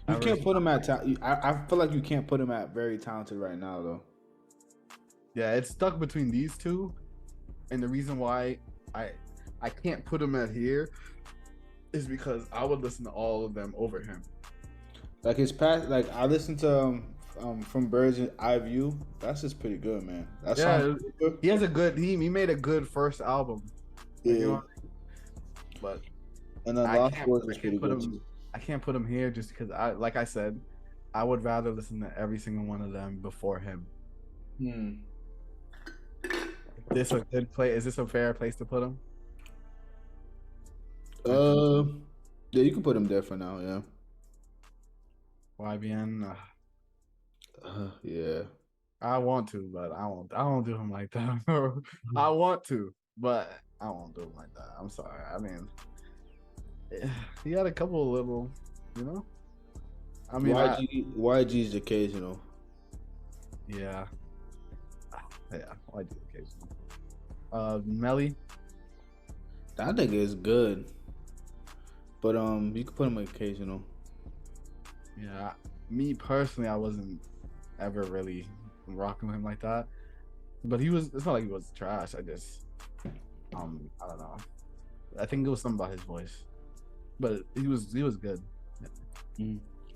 Speaker 2: You can't put him at I feel like you can't put him at very talented right now, though.
Speaker 1: Yeah, it's stuck between these two, and the reason why I can't put him at here is because I would listen to all of them over him.
Speaker 2: Like his past, like I listened to From Bird's Eye View. That's just pretty good, man. That
Speaker 1: Yeah, he has a good. He made a good first album.
Speaker 2: Yeah.
Speaker 1: You know? But
Speaker 2: And then Lost Boys was pretty good too.
Speaker 1: I can't put him here just because like I said, I would rather listen to every single one of them before him. This a good play? Is this a fair place to put him?
Speaker 2: Yeah, you can put him there for now. Yeah.
Speaker 1: YBN.
Speaker 2: Yeah.
Speaker 1: I want to, but I won't. I won't do him like that. I want to, but I won't do him like that. I'm sorry. I mean, he had a couple of little, you know. I mean,
Speaker 2: YG's occasional.
Speaker 1: Yeah. Yeah, YG occasional. Melly.
Speaker 2: That nigga is good, but you can put him occasional.
Speaker 1: Yeah, me personally, I wasn't ever really rocking with him like that. But he was. It's not like he was trash. I just, I don't know. I think it was something about his voice, but he was good.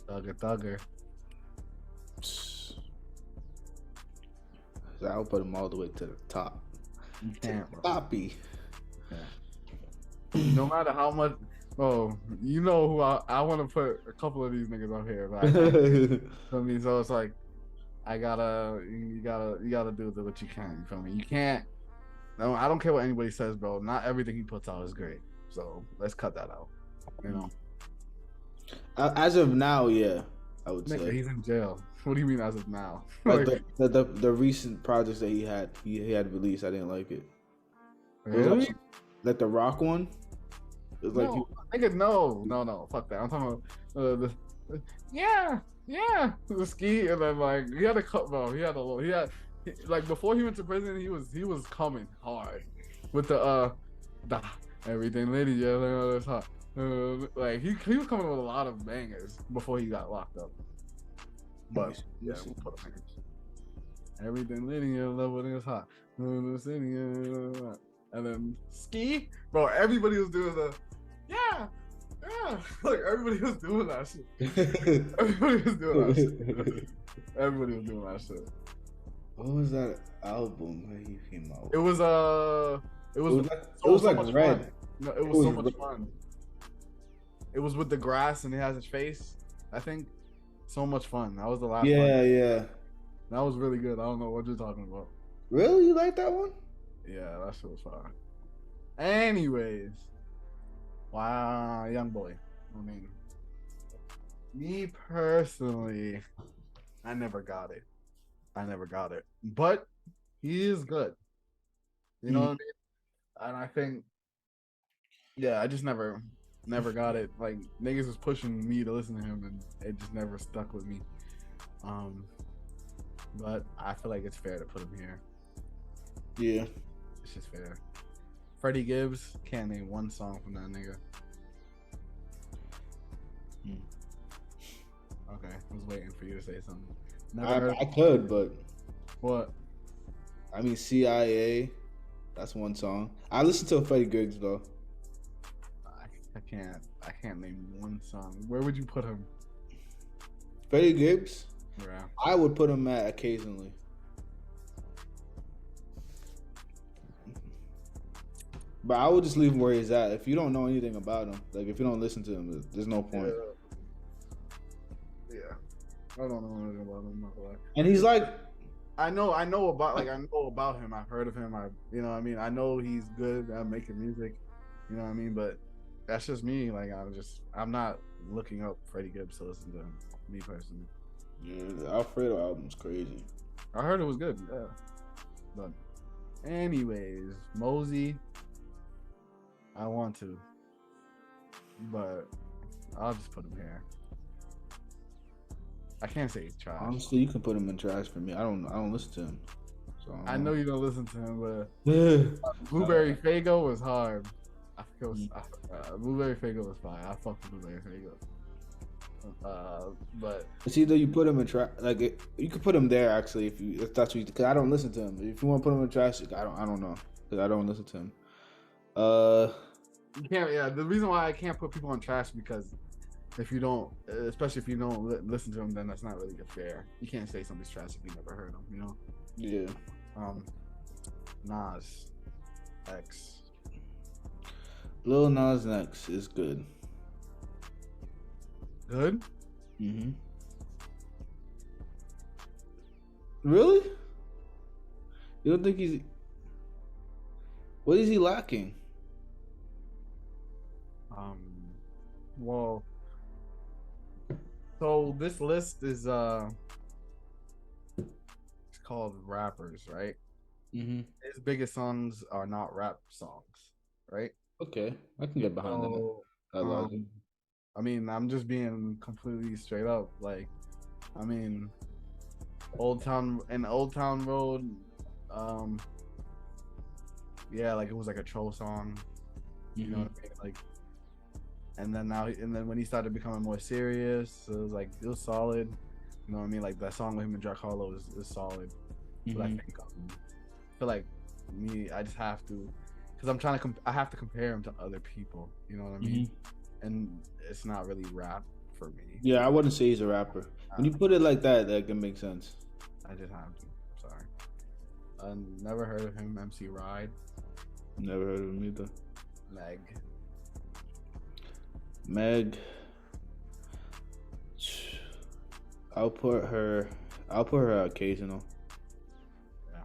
Speaker 1: Thugger.
Speaker 2: So I'll put him all the way to the top.
Speaker 1: You can't, bro.
Speaker 2: Toppy.
Speaker 1: Yeah. No matter how much. Oh, you know who I want to put a couple of these niggas up here. But I mean, so it's like you gotta do what you can. You feel me? You can't. No, I don't care what anybody says, bro. Not everything he puts out is great. So let's cut that out. You know.
Speaker 2: As of now, yeah, I would
Speaker 1: Nigga,
Speaker 2: say
Speaker 1: he's in jail. What do you mean as of now?
Speaker 2: like the recent projects that he had released, I didn't like it.
Speaker 1: Really?
Speaker 2: Like the Rock one. It was
Speaker 1: No, nigga, no, fuck that. I'm talking about the ski, and then like he had a cut, bro. He had like before he went to prison, he was coming hard with the everything, lady, yeah, that's hot. Like he was coming with a lot of bangers before he got locked up. But yeah, we'll put him in. Everything, lady, yeah, love when it's hot. And then ski, bro. Everybody was doing the like everybody was doing that shit. Everybody was doing that shit.
Speaker 2: What was that album that he came out?
Speaker 1: It was
Speaker 2: like Red.
Speaker 1: Fun. No, it was so much fun. It was with the grass and he has his face. I think so much fun. That was the last one.
Speaker 2: Yeah.
Speaker 1: That was really good. I don't know what you're talking about.
Speaker 2: Really? You like that one?
Speaker 1: Yeah, that shit was fun. Anyways, wow, young boy. I mean, me personally, I never got it. But he is good. You know what I mean? And I think, yeah, I just never got it. Like niggas was pushing me to listen to him, and it just never stuck with me. But I feel like it's fair to put him here.
Speaker 2: Yeah.
Speaker 1: It's just fair. Freddie Gibbs, can't name one song from that nigga. Okay, I was waiting for you to say something.
Speaker 2: I could, but
Speaker 1: what?
Speaker 2: I mean, CIA. That's one song. I listen to Freddie Gibbs though.
Speaker 1: I can't name one song. Where would you put him?
Speaker 2: Freddie Gibbs?
Speaker 1: Yeah.
Speaker 2: I would put him at occasionally. But I would just leave him where he's at. If you don't know anything about him, like if you don't listen to him, there's no point.
Speaker 1: Yeah. I don't know anything about him. Not gonna lie.
Speaker 2: And he's like,
Speaker 1: I know about him. I've heard of him. You know what I mean? I know he's good at making music. You know what I mean? But that's just me. Like I'm not looking up Freddie Gibbs to listen to him. Me personally,
Speaker 2: Yeah, the Alfredo album's crazy.
Speaker 1: I heard it was good. Yeah, but anyways, Mosey, I want to, but I'll just put him here. I can't say he's trash.
Speaker 2: Honestly, you can put him in trash for me. I don't listen to him. So
Speaker 1: I know you don't listen to him, but
Speaker 2: Yeah.
Speaker 1: Blueberry Fago was hard. I think it was Blueberry Fago was fine. I fuck with Blueberry Fago. But
Speaker 2: It's either you put him in trash, you could put him there actually if that's what you. Because I don't listen to him. If you want to put him in trash, I don't know because I don't listen to him.
Speaker 1: You can't. Yeah, the reason why I can't put people on trash because if you don't, especially if you don't listen to them, then that's not really fair. You can't say somebody's trash if you never heard them. You know.
Speaker 2: Yeah.
Speaker 1: Nas X.
Speaker 2: Lil Nas X is good.
Speaker 1: Good.
Speaker 2: Mm-hmm. Really? You don't think he's? What is he lacking?
Speaker 1: Well, so this list is it's called rappers, right?
Speaker 2: Mm-hmm.
Speaker 1: His biggest songs are not rap songs, right?
Speaker 2: Okay, I can get behind
Speaker 1: So,
Speaker 2: that logic.
Speaker 1: I mean, I'm just being completely straight up. Like, I mean, Old Town Road, yeah, like it was like a troll song, you know what I mean? Like, and then when he started becoming more serious, it was solid. You know what I mean? Like that song with him and Jack Harlow is solid. But I think I feel like I just have to, because I'm trying to I have to compare him to other people. You know what I mean? And it's not really rap for me.
Speaker 2: Yeah, I wouldn't say he's a rapper. When you put it like that can make sense.
Speaker 1: I just have to. Sorry. I never heard of him. MC Ride.
Speaker 2: Never heard of him either.
Speaker 1: Meg.
Speaker 2: I'll put her occasional.
Speaker 1: Yeah.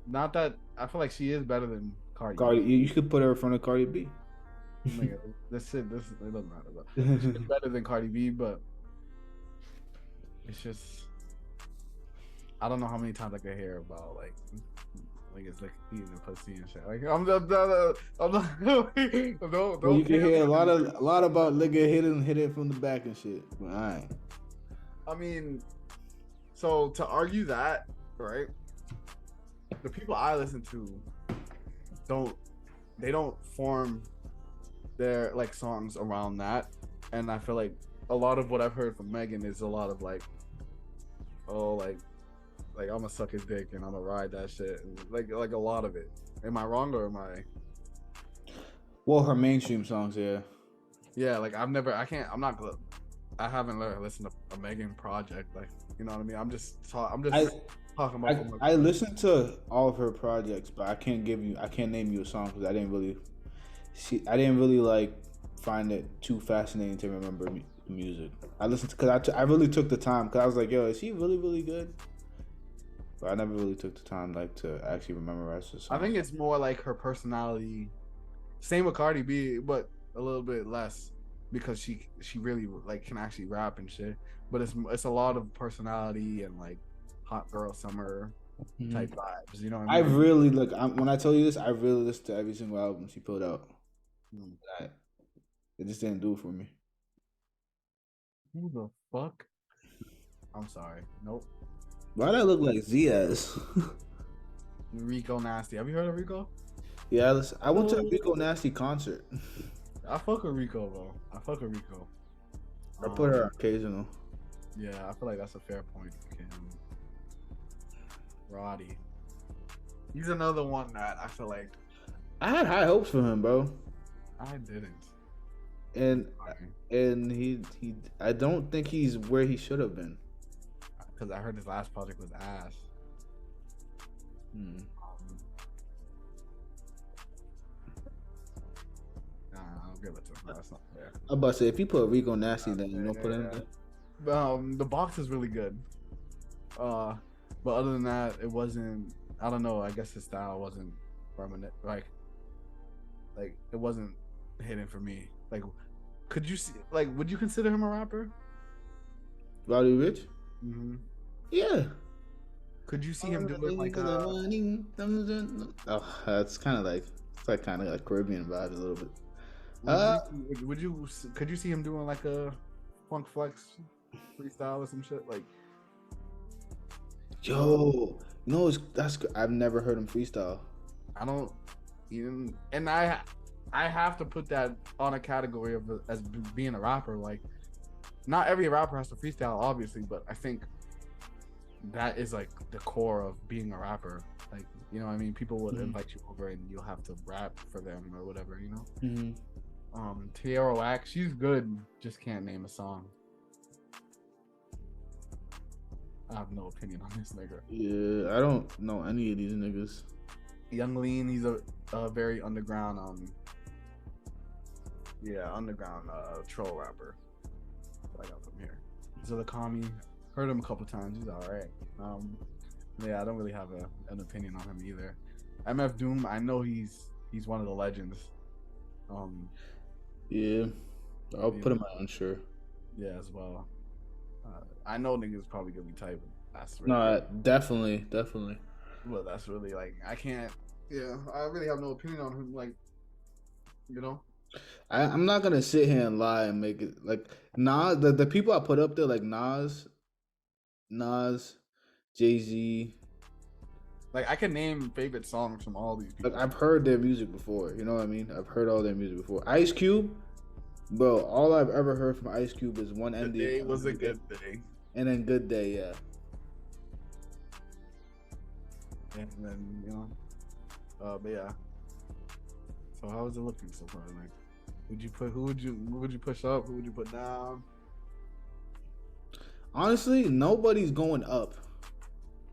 Speaker 1: Not that I feel like she is better than Cardi.
Speaker 2: You could put her in front of Cardi B.
Speaker 1: This it doesn't matter. But she's better than Cardi B, but it's just I don't know how many times I could hear about like it's like eating a pussy and shit. Like I'm not. Don't,
Speaker 2: well, you can hear a lot about nigga hit it from the back and shit. But
Speaker 1: I mean, so to argue that, right? The people I listen to don't form their like songs around that, and I feel like a lot of what I've heard from Megan is a lot of like, oh like I'm gonna suck his dick and I'm gonna ride that shit, and like a lot of it. Am I wrong or am I?
Speaker 2: Well, her mainstream songs, yeah.
Speaker 1: Yeah, like I haven't listened to a Megan project, like you know what I mean. I'm just talking about.
Speaker 2: I listened to all of her projects, but I can't name you a song because I didn't really like find it too fascinating to remember the music. I listened because I really took the time because I was like, yo, is she really really good? But I never really took the time like to actually memorize the song.
Speaker 1: I think it's more like her personality. Same with Cardi B, but a little bit less because she really like can actually rap and shit. But it's a lot of personality and like hot girl summer type vibes. You know what I mean?
Speaker 2: I really when I tell you this, I really listened to every single album she put out. It just didn't do it for me.
Speaker 1: Who the fuck? I'm sorry. Nope.
Speaker 2: Why'd I look like Ziaz?
Speaker 1: Rico Nasty. Have you heard of Rico?
Speaker 2: Yeah, I went to a Rico Nasty concert.
Speaker 1: I fuck with Rico, bro. I fuck with Rico.
Speaker 2: I put her occasional.
Speaker 1: Yeah, I feel like that's a fair point. Roddy. He's another one that I feel like
Speaker 2: I had high hopes for him, bro.
Speaker 1: I didn't.
Speaker 2: And he I don't think he's where he should have been.
Speaker 1: Because I heard his last project was ass. Nah, I'll give it to him. That's not fair.
Speaker 2: I'm about to say, if you put Rico Nasty, then you don't put him there.
Speaker 1: The box is really good. But other than that, it wasn't. I don't know. I guess his style wasn't permanent. Like it wasn't hidden for me. Like, could you see? Like, would you consider him a rapper?
Speaker 2: Roddy Rich?
Speaker 1: Hmm.
Speaker 2: Yeah.
Speaker 1: Could you see him doing like a
Speaker 2: Oh, that's kind of like it's like kind of like Caribbean vibes a little bit.
Speaker 1: Would
Speaker 2: Uh,
Speaker 1: you? Would you? Could you see him doing like a Funk Flex freestyle or some shit? Like,
Speaker 2: yo, no, I've never heard him freestyle.
Speaker 1: I don't even, and I have to put that on a category of as being a rapper. Like, not every rapper has to freestyle, obviously, but I think that is like the core of being a rapper. Like, you know what I mean? People would invite you over and you'll have to rap for them or whatever, you know?
Speaker 2: Mm-hmm.
Speaker 1: Tierra Whack, she's good, just can't name a song. I have no opinion on this nigga.
Speaker 2: Yeah, I don't know any of these niggas.
Speaker 1: Young Lean, he's a very underground, underground troll rapper. That I got from here. Zillakami, heard him a couple times. He's all right. Yeah, I don't really have an opinion on him either. MF Doom, I know he's one of the legends.
Speaker 2: Yeah, I'll put him on, sure.
Speaker 1: Yeah, as well. I know niggas probably gonna be typing. That's really
Speaker 2: No, definitely.
Speaker 1: well, that's really like I can't. Yeah, I really have no opinion on him. Like, you know.
Speaker 2: I'm not gonna sit here and lie and make it like Nas. The people I put up there like Nas, Jay-Z.
Speaker 1: Like, I can name favorite songs from all these people.
Speaker 2: Like I've heard their music before. You know what I mean? I've heard all their music before. Ice Cube, bro. All I've ever heard from Ice Cube is one
Speaker 1: Good
Speaker 2: ND.
Speaker 1: Day was a good day.
Speaker 2: And then Good Day, yeah.
Speaker 1: And then, you know, but yeah. So how is it looking so far? Like, who would you push up? Who would you put down?
Speaker 2: Honestly, nobody's going up.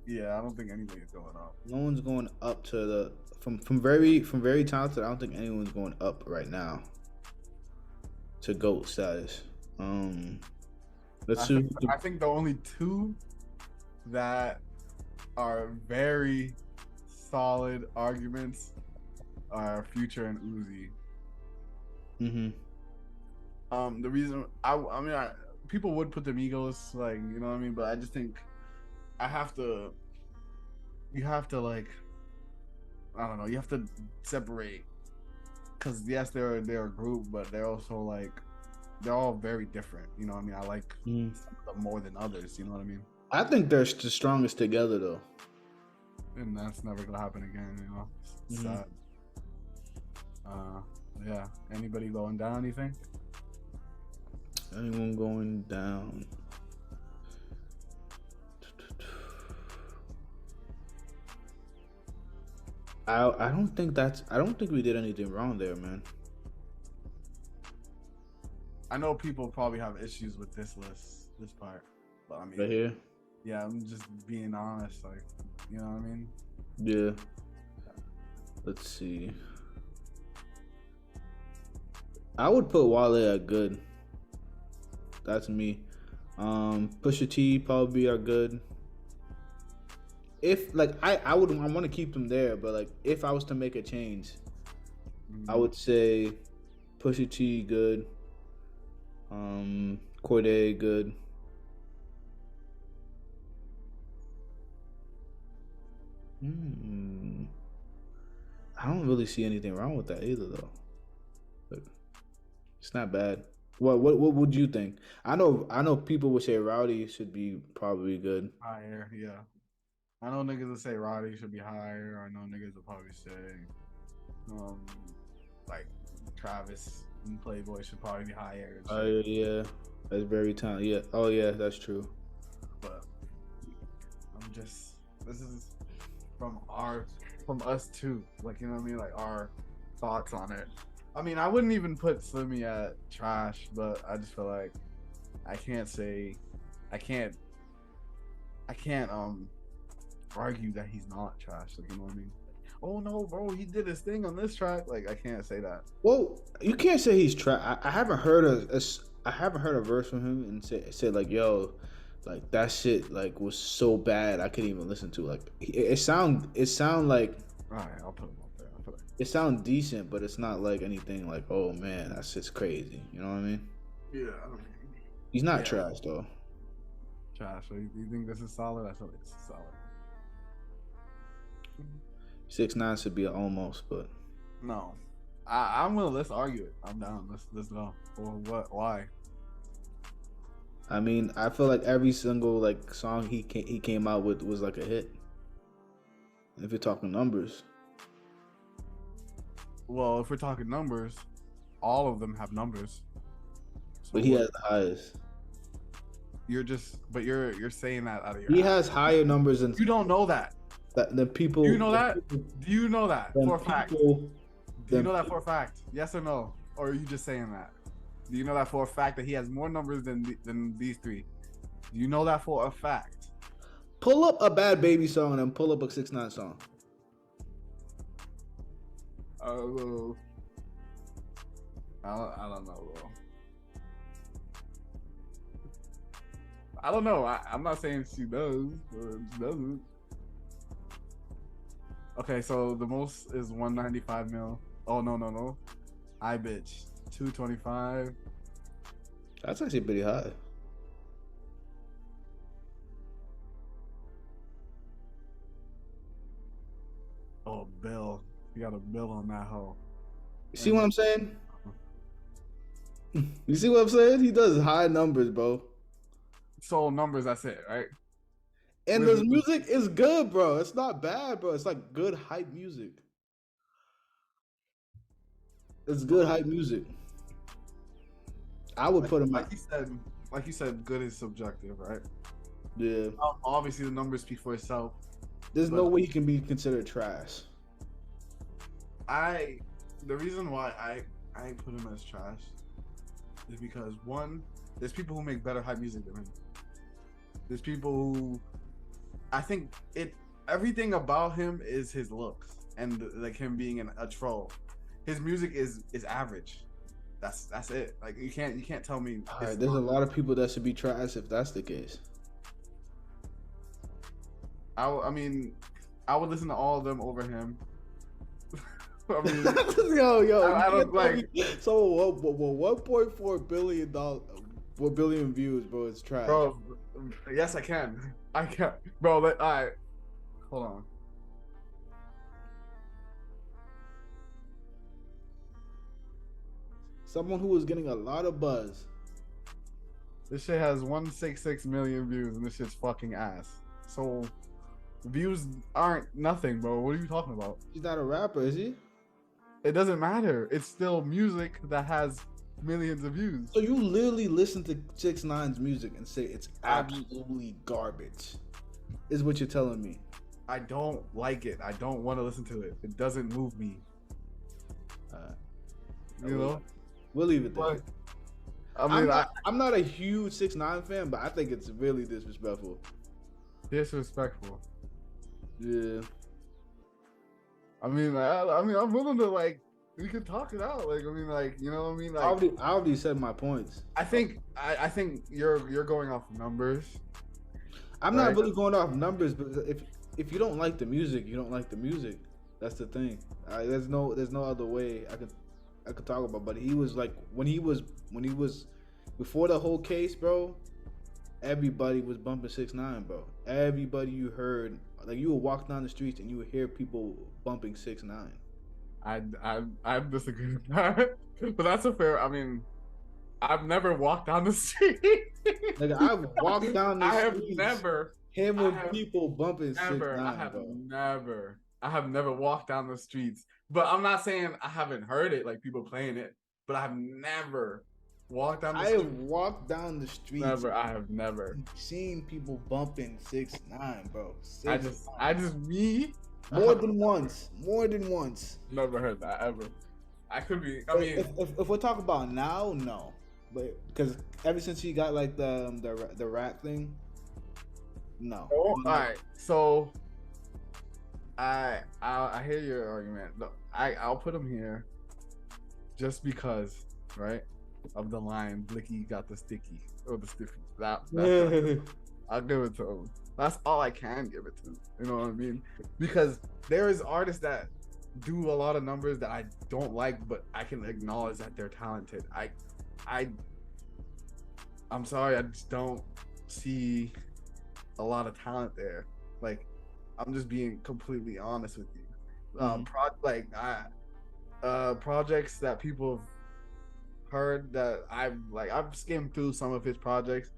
Speaker 1: Yeah, I don't think anybody's going up.
Speaker 2: No one's going up to the from very talented. I don't think anyone's going up right now to GOAT status. Let's see.
Speaker 1: I think the only two that are very solid arguments are Future and Uzi. The reason I mean people would put them egos, like, you know what I mean, but I just think you have to like, I don't know, you have to separate, because yes, they're a group, but they're also like, they're all very different, you know what I mean. I like some of them more than others, you know what I mean.
Speaker 2: I think they're the strongest together though,
Speaker 1: and that's never gonna happen again, you know. It's sad. Yeah, anybody going down, you think?
Speaker 2: Anyone going down? I don't think we did anything wrong there, man.
Speaker 1: I know people probably have issues with this part, but I mean,
Speaker 2: Right here.
Speaker 1: Yeah, I'm just being honest, like, you know what I mean?
Speaker 2: Yeah. Let's see. I would put Wale at good. That's me. Pusha T probably are good. If like I want to keep them there, but like if I was to make a change, I would say Pusha T good. Cordae good. I don't really see anything wrong with that either, though. But it's not bad. What would you think? I know people would say Rowdy should be probably good.
Speaker 1: Higher, yeah. I know niggas would say Roddy should be higher. I know niggas would probably say, like Travis and Playboy should probably be higher.
Speaker 2: Yeah, that's very talented. Yeah, oh yeah, that's true.
Speaker 1: But this is from us too. Like, you know what I mean? Like, our thoughts on it. I mean, I wouldn't even put Slimmy at trash, but I just feel like I can't argue that he's not trash. Like, you know what I mean? Oh no, bro, he did his thing on this track. Like, I can't say that.
Speaker 2: Well, you can't say he's trash. I haven't heard a verse from him and said like, yo, like that shit like was so bad I couldn't even listen to. Like it sound like.
Speaker 1: All right, I'll put him up there.
Speaker 2: it sounds decent, but it's not like anything like, oh man, that's just crazy. You know what I mean?
Speaker 1: Yeah.
Speaker 2: He's not
Speaker 1: Yeah.
Speaker 2: trash though.
Speaker 1: Trash. So you think this is solid? I feel like this is solid.
Speaker 2: 6ix9ine should be an almost, but
Speaker 1: No. I'm willing. Let's argue it. I'm down. Let's go. Well, what? Why?
Speaker 2: I mean, I feel like every single like song he came out with was like a hit. If you're talking numbers,
Speaker 1: Well, if we're talking numbers, all of them have numbers. So
Speaker 2: but he has the highest.
Speaker 1: but you're saying that out of your
Speaker 2: He
Speaker 1: ass.
Speaker 2: has higher numbers than
Speaker 1: You don't know that.
Speaker 2: the people.
Speaker 1: Do you know that?
Speaker 2: People,
Speaker 1: Do you know that
Speaker 2: them
Speaker 1: for a fact?
Speaker 2: people-
Speaker 1: Do you
Speaker 2: them
Speaker 1: know that
Speaker 2: people-
Speaker 1: for a fact? Yes or no? Or are you just saying that? Do you know that for a fact that he has more numbers than these three? Do you know that for a fact?
Speaker 2: Pull up a Bad Baby song and pull up a 6ix9ine song.
Speaker 1: Oh, I don't know, bro. I don't know. I'm not saying she does or she doesn't. Okay, so the most is 195 mil. Oh no. I bitch 225.
Speaker 2: That's actually pretty high.
Speaker 1: Oh, Bill, you got a bill on that hoe.
Speaker 2: You see what I'm saying? You see what I'm saying? He does high numbers, bro.
Speaker 1: So numbers, that's it, right?
Speaker 2: And
Speaker 1: Wait,
Speaker 2: the music is good, bro. It's not bad, bro. It's like good hype music. It's good hype music. I would put him
Speaker 1: like you said, good is subjective, right?
Speaker 2: Yeah.
Speaker 1: Obviously, the numbers speak for itself.
Speaker 2: There's no way he can be considered trash.
Speaker 1: The reason why I put him as trash is because one, there's people who make better hype music than him. There's people who I think everything about him is his looks and like him being a troll. His music is average. That's it. Like you can't tell me.
Speaker 2: All right, there's a lot of people that should be trash if that's the case.
Speaker 1: I mean, I would listen to all of them over him. I mean,
Speaker 2: yo,
Speaker 1: I don't like.
Speaker 2: So 1.4 billion dollars, 1 billion views, bro. It's trash.
Speaker 1: Bro, yes, I can. Bro, all right. Hold on.
Speaker 2: Someone who was getting a lot of buzz.
Speaker 1: This shit has 166 million views, and this shit's fucking ass. So, views aren't nothing, bro. What are you talking about?
Speaker 2: He's not a rapper, is he?
Speaker 1: It doesn't matter. It's still music that has millions of views.
Speaker 2: So you literally listen to 6ix9ine's music and say it's absolutely garbage, is what you're telling me.
Speaker 1: I don't like it. I don't want to listen to it. It doesn't move me. You know?
Speaker 2: We'll leave it there.
Speaker 1: But, I mean,
Speaker 2: I'm not a huge 6ix9ine fan, but I think it's really disrespectful.
Speaker 1: Disrespectful.
Speaker 2: Yeah.
Speaker 1: I mean, I'm willing to like. We could talk it out. Like, I mean, like, you know what I mean? Like,
Speaker 2: I already said my points.
Speaker 1: I think you're going off numbers.
Speaker 2: I'm not really going off numbers, but if you don't like the music, you don't like the music. That's the thing. There's no other way I could talk about. But he was like when he was before the whole case, bro. Everybody was bumping 6ix9ine, bro. Everybody you heard, like you would walk down the streets and you would hear people bumping 6ix9ine.
Speaker 1: I disagree with that, but that's a fair. I mean, I've never walked down the street.
Speaker 2: Like I've walked down the street.
Speaker 1: I have never.
Speaker 2: People bumping 6ix9ine, bro.
Speaker 1: I have never walked down the streets. But I'm not saying I haven't heard it, like people playing it. But I have never walked down the street.
Speaker 2: I have walked down the street.
Speaker 1: I have never
Speaker 2: seen people bumping 6ix9ine, bro.
Speaker 1: I just me.
Speaker 2: More than once.
Speaker 1: Never heard that ever. I could be. I mean,
Speaker 2: if we're talking about now, no, but because ever since he got like the rap thing, no.
Speaker 1: Oh, all right, so I hear your argument. Look, I'll put him here just because, right? Of the line, Blicky got the sticky or the stiffy. I'll give it to him. That's all I can give it to. You know what I mean? Because there is artists that do a lot of numbers that I don't like, but I can acknowledge that they're talented. I, I'm sorry, I just don't see a lot of talent there. Like, I'm just being completely honest with you.
Speaker 2: Mm-hmm.
Speaker 1: Projects that people have heard that I've skimmed through some of his projects.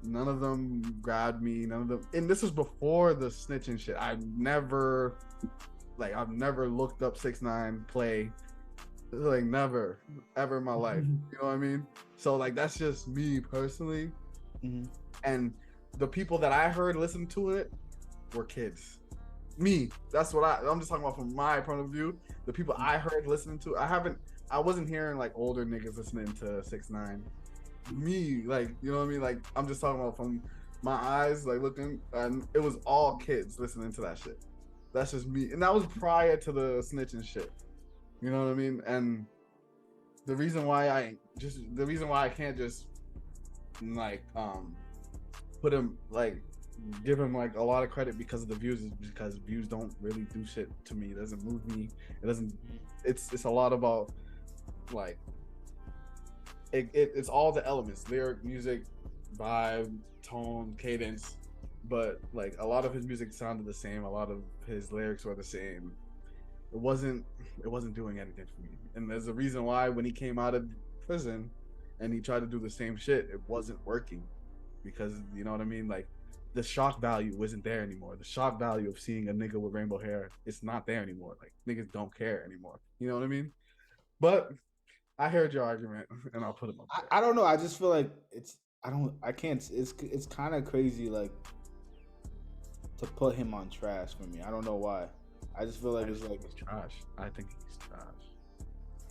Speaker 1: None of them grabbed me. None of them, and this was before the snitching shit. I've never looked up 6ix9ine play, like never ever in my life. You know what I mean? So like that's just me personally,
Speaker 2: Mm-hmm.
Speaker 1: and the people that I heard listen to it were kids. Me, that's what I'm just talking about from my point of view. The people I heard listening to, I wasn't hearing like older niggas listening to 6ix9ine. Me, like, you know what I mean? Like, I'm just talking about from my eyes, like looking, and it was all kids listening to that shit. That's just me, and that was prior to the snitching shit. You know what I mean? And the reason why I can't just like put him like give him like a lot of credit because of the views is because views don't really do shit to me. It doesn't move me. It doesn't. It's a lot about like it's all the elements: lyric, music, vibe, tone, cadence. But like a lot of his music sounded the same. A lot of his lyrics were the same. It wasn't doing anything for me. And there's a reason why when he came out of prison and he tried to do the same shit, it wasn't working because you know what I mean. Like the shock value wasn't there anymore. The shock value of seeing a nigga with rainbow hair, it's not there anymore. Like niggas don't care anymore. You know what I mean? But I heard your argument, and I'll put him up there.
Speaker 2: I don't know. I just feel like it's. I don't. I can't. It's kind of crazy, like to put him on trash for me. I don't know why. I just feel like it's like
Speaker 1: he's trash. I think he's trash.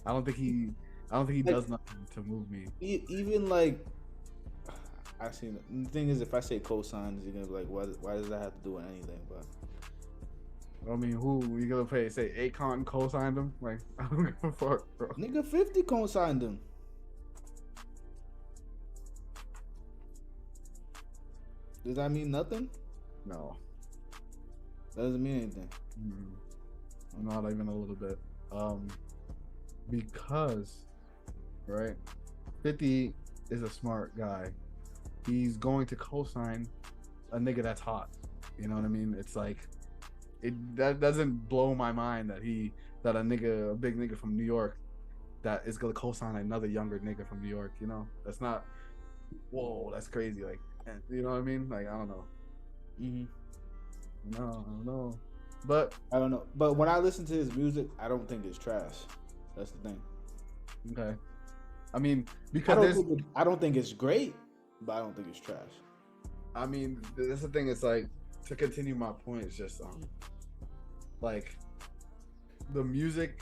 Speaker 1: I don't think he like, does nothing to move me.
Speaker 2: Even like I seen the thing is, if I say cosigns, you're gonna be like, why does that have to do with anything? But
Speaker 1: I mean, who you gonna pay? Say Akon co-signed him? Like, I don't give a fuck, bro.
Speaker 2: nigga, 50 co-signed him. Does that mean nothing?
Speaker 1: No,
Speaker 2: That doesn't mean anything.
Speaker 1: not even a little bit. Because, right, 50 is a smart guy. He's going to co-sign a nigga that's hot. You know what I mean? It's like that doesn't blow my mind that a big nigga from New York that is gonna co-sign another younger nigga from New York. You know, that's not. Whoa, that's crazy. Like, you know what I mean? Like, I don't know. No, I don't know. But
Speaker 2: I don't know. But when I listen to his music, I don't think it's trash. That's the thing.
Speaker 1: Okay. I mean, because
Speaker 2: I don't think it's great, but I don't think it's trash.
Speaker 1: I mean, that's the thing. It's like, to continue my point, it's just like the music.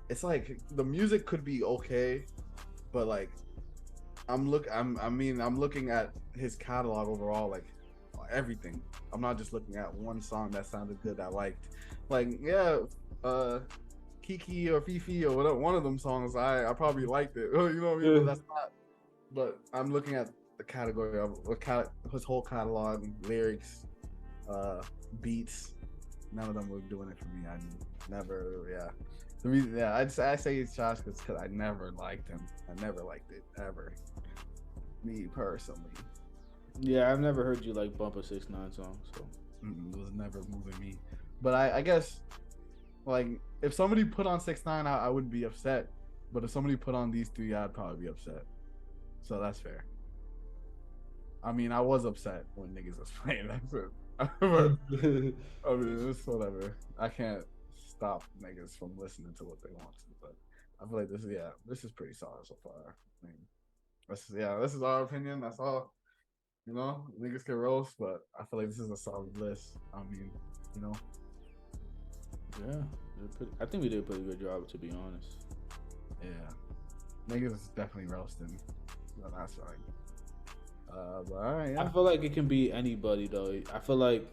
Speaker 1: It's like the music could be okay, but like I'm looking at his catalog overall, like everything. I'm not just looking at one song that sounded good I liked. Like, yeah, Kiki or Fifi or whatever, one of them songs I probably liked it. You know what I mean? But that's not. But I'm looking at the category of his whole catalog, lyrics, beats. None of them were doing it for me. I never, yeah. The reason, yeah, I say it's Josh because I never liked him. I never liked it ever. Me personally.
Speaker 2: Yeah, I've never heard you like bump a 6ix9ine song, so
Speaker 1: it was never moving me. But I guess like if somebody put on 6ix9ine, I wouldn't be upset. But if somebody put on these three, I'd probably be upset. So that's fair. I mean, I was upset when niggas was playing that shit. I mean, it's whatever. I can't stop niggas from listening to what they want to, but I feel like this is pretty solid so far. I mean, this is our opinion. That's all. You know, niggas can roast, but I feel like this is a solid list. I mean, you know.
Speaker 2: Yeah, I think we did a pretty good job, to be honest.
Speaker 1: Yeah, niggas is definitely roasting. But that's right. But all right, yeah.
Speaker 2: I feel like it can be anybody though. I feel like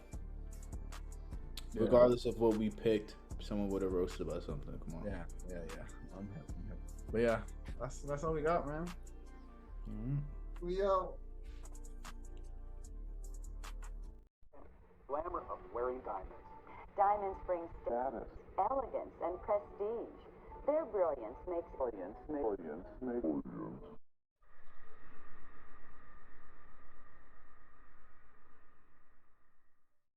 Speaker 2: regardless of what we picked, someone would have roasted about something. Come on.
Speaker 1: Yeah. I'm happy. But yeah, that's all we got, man. We out.
Speaker 3: Glamour of wearing diamonds. Diamonds bring status, elegance, and prestige. Their brilliance makes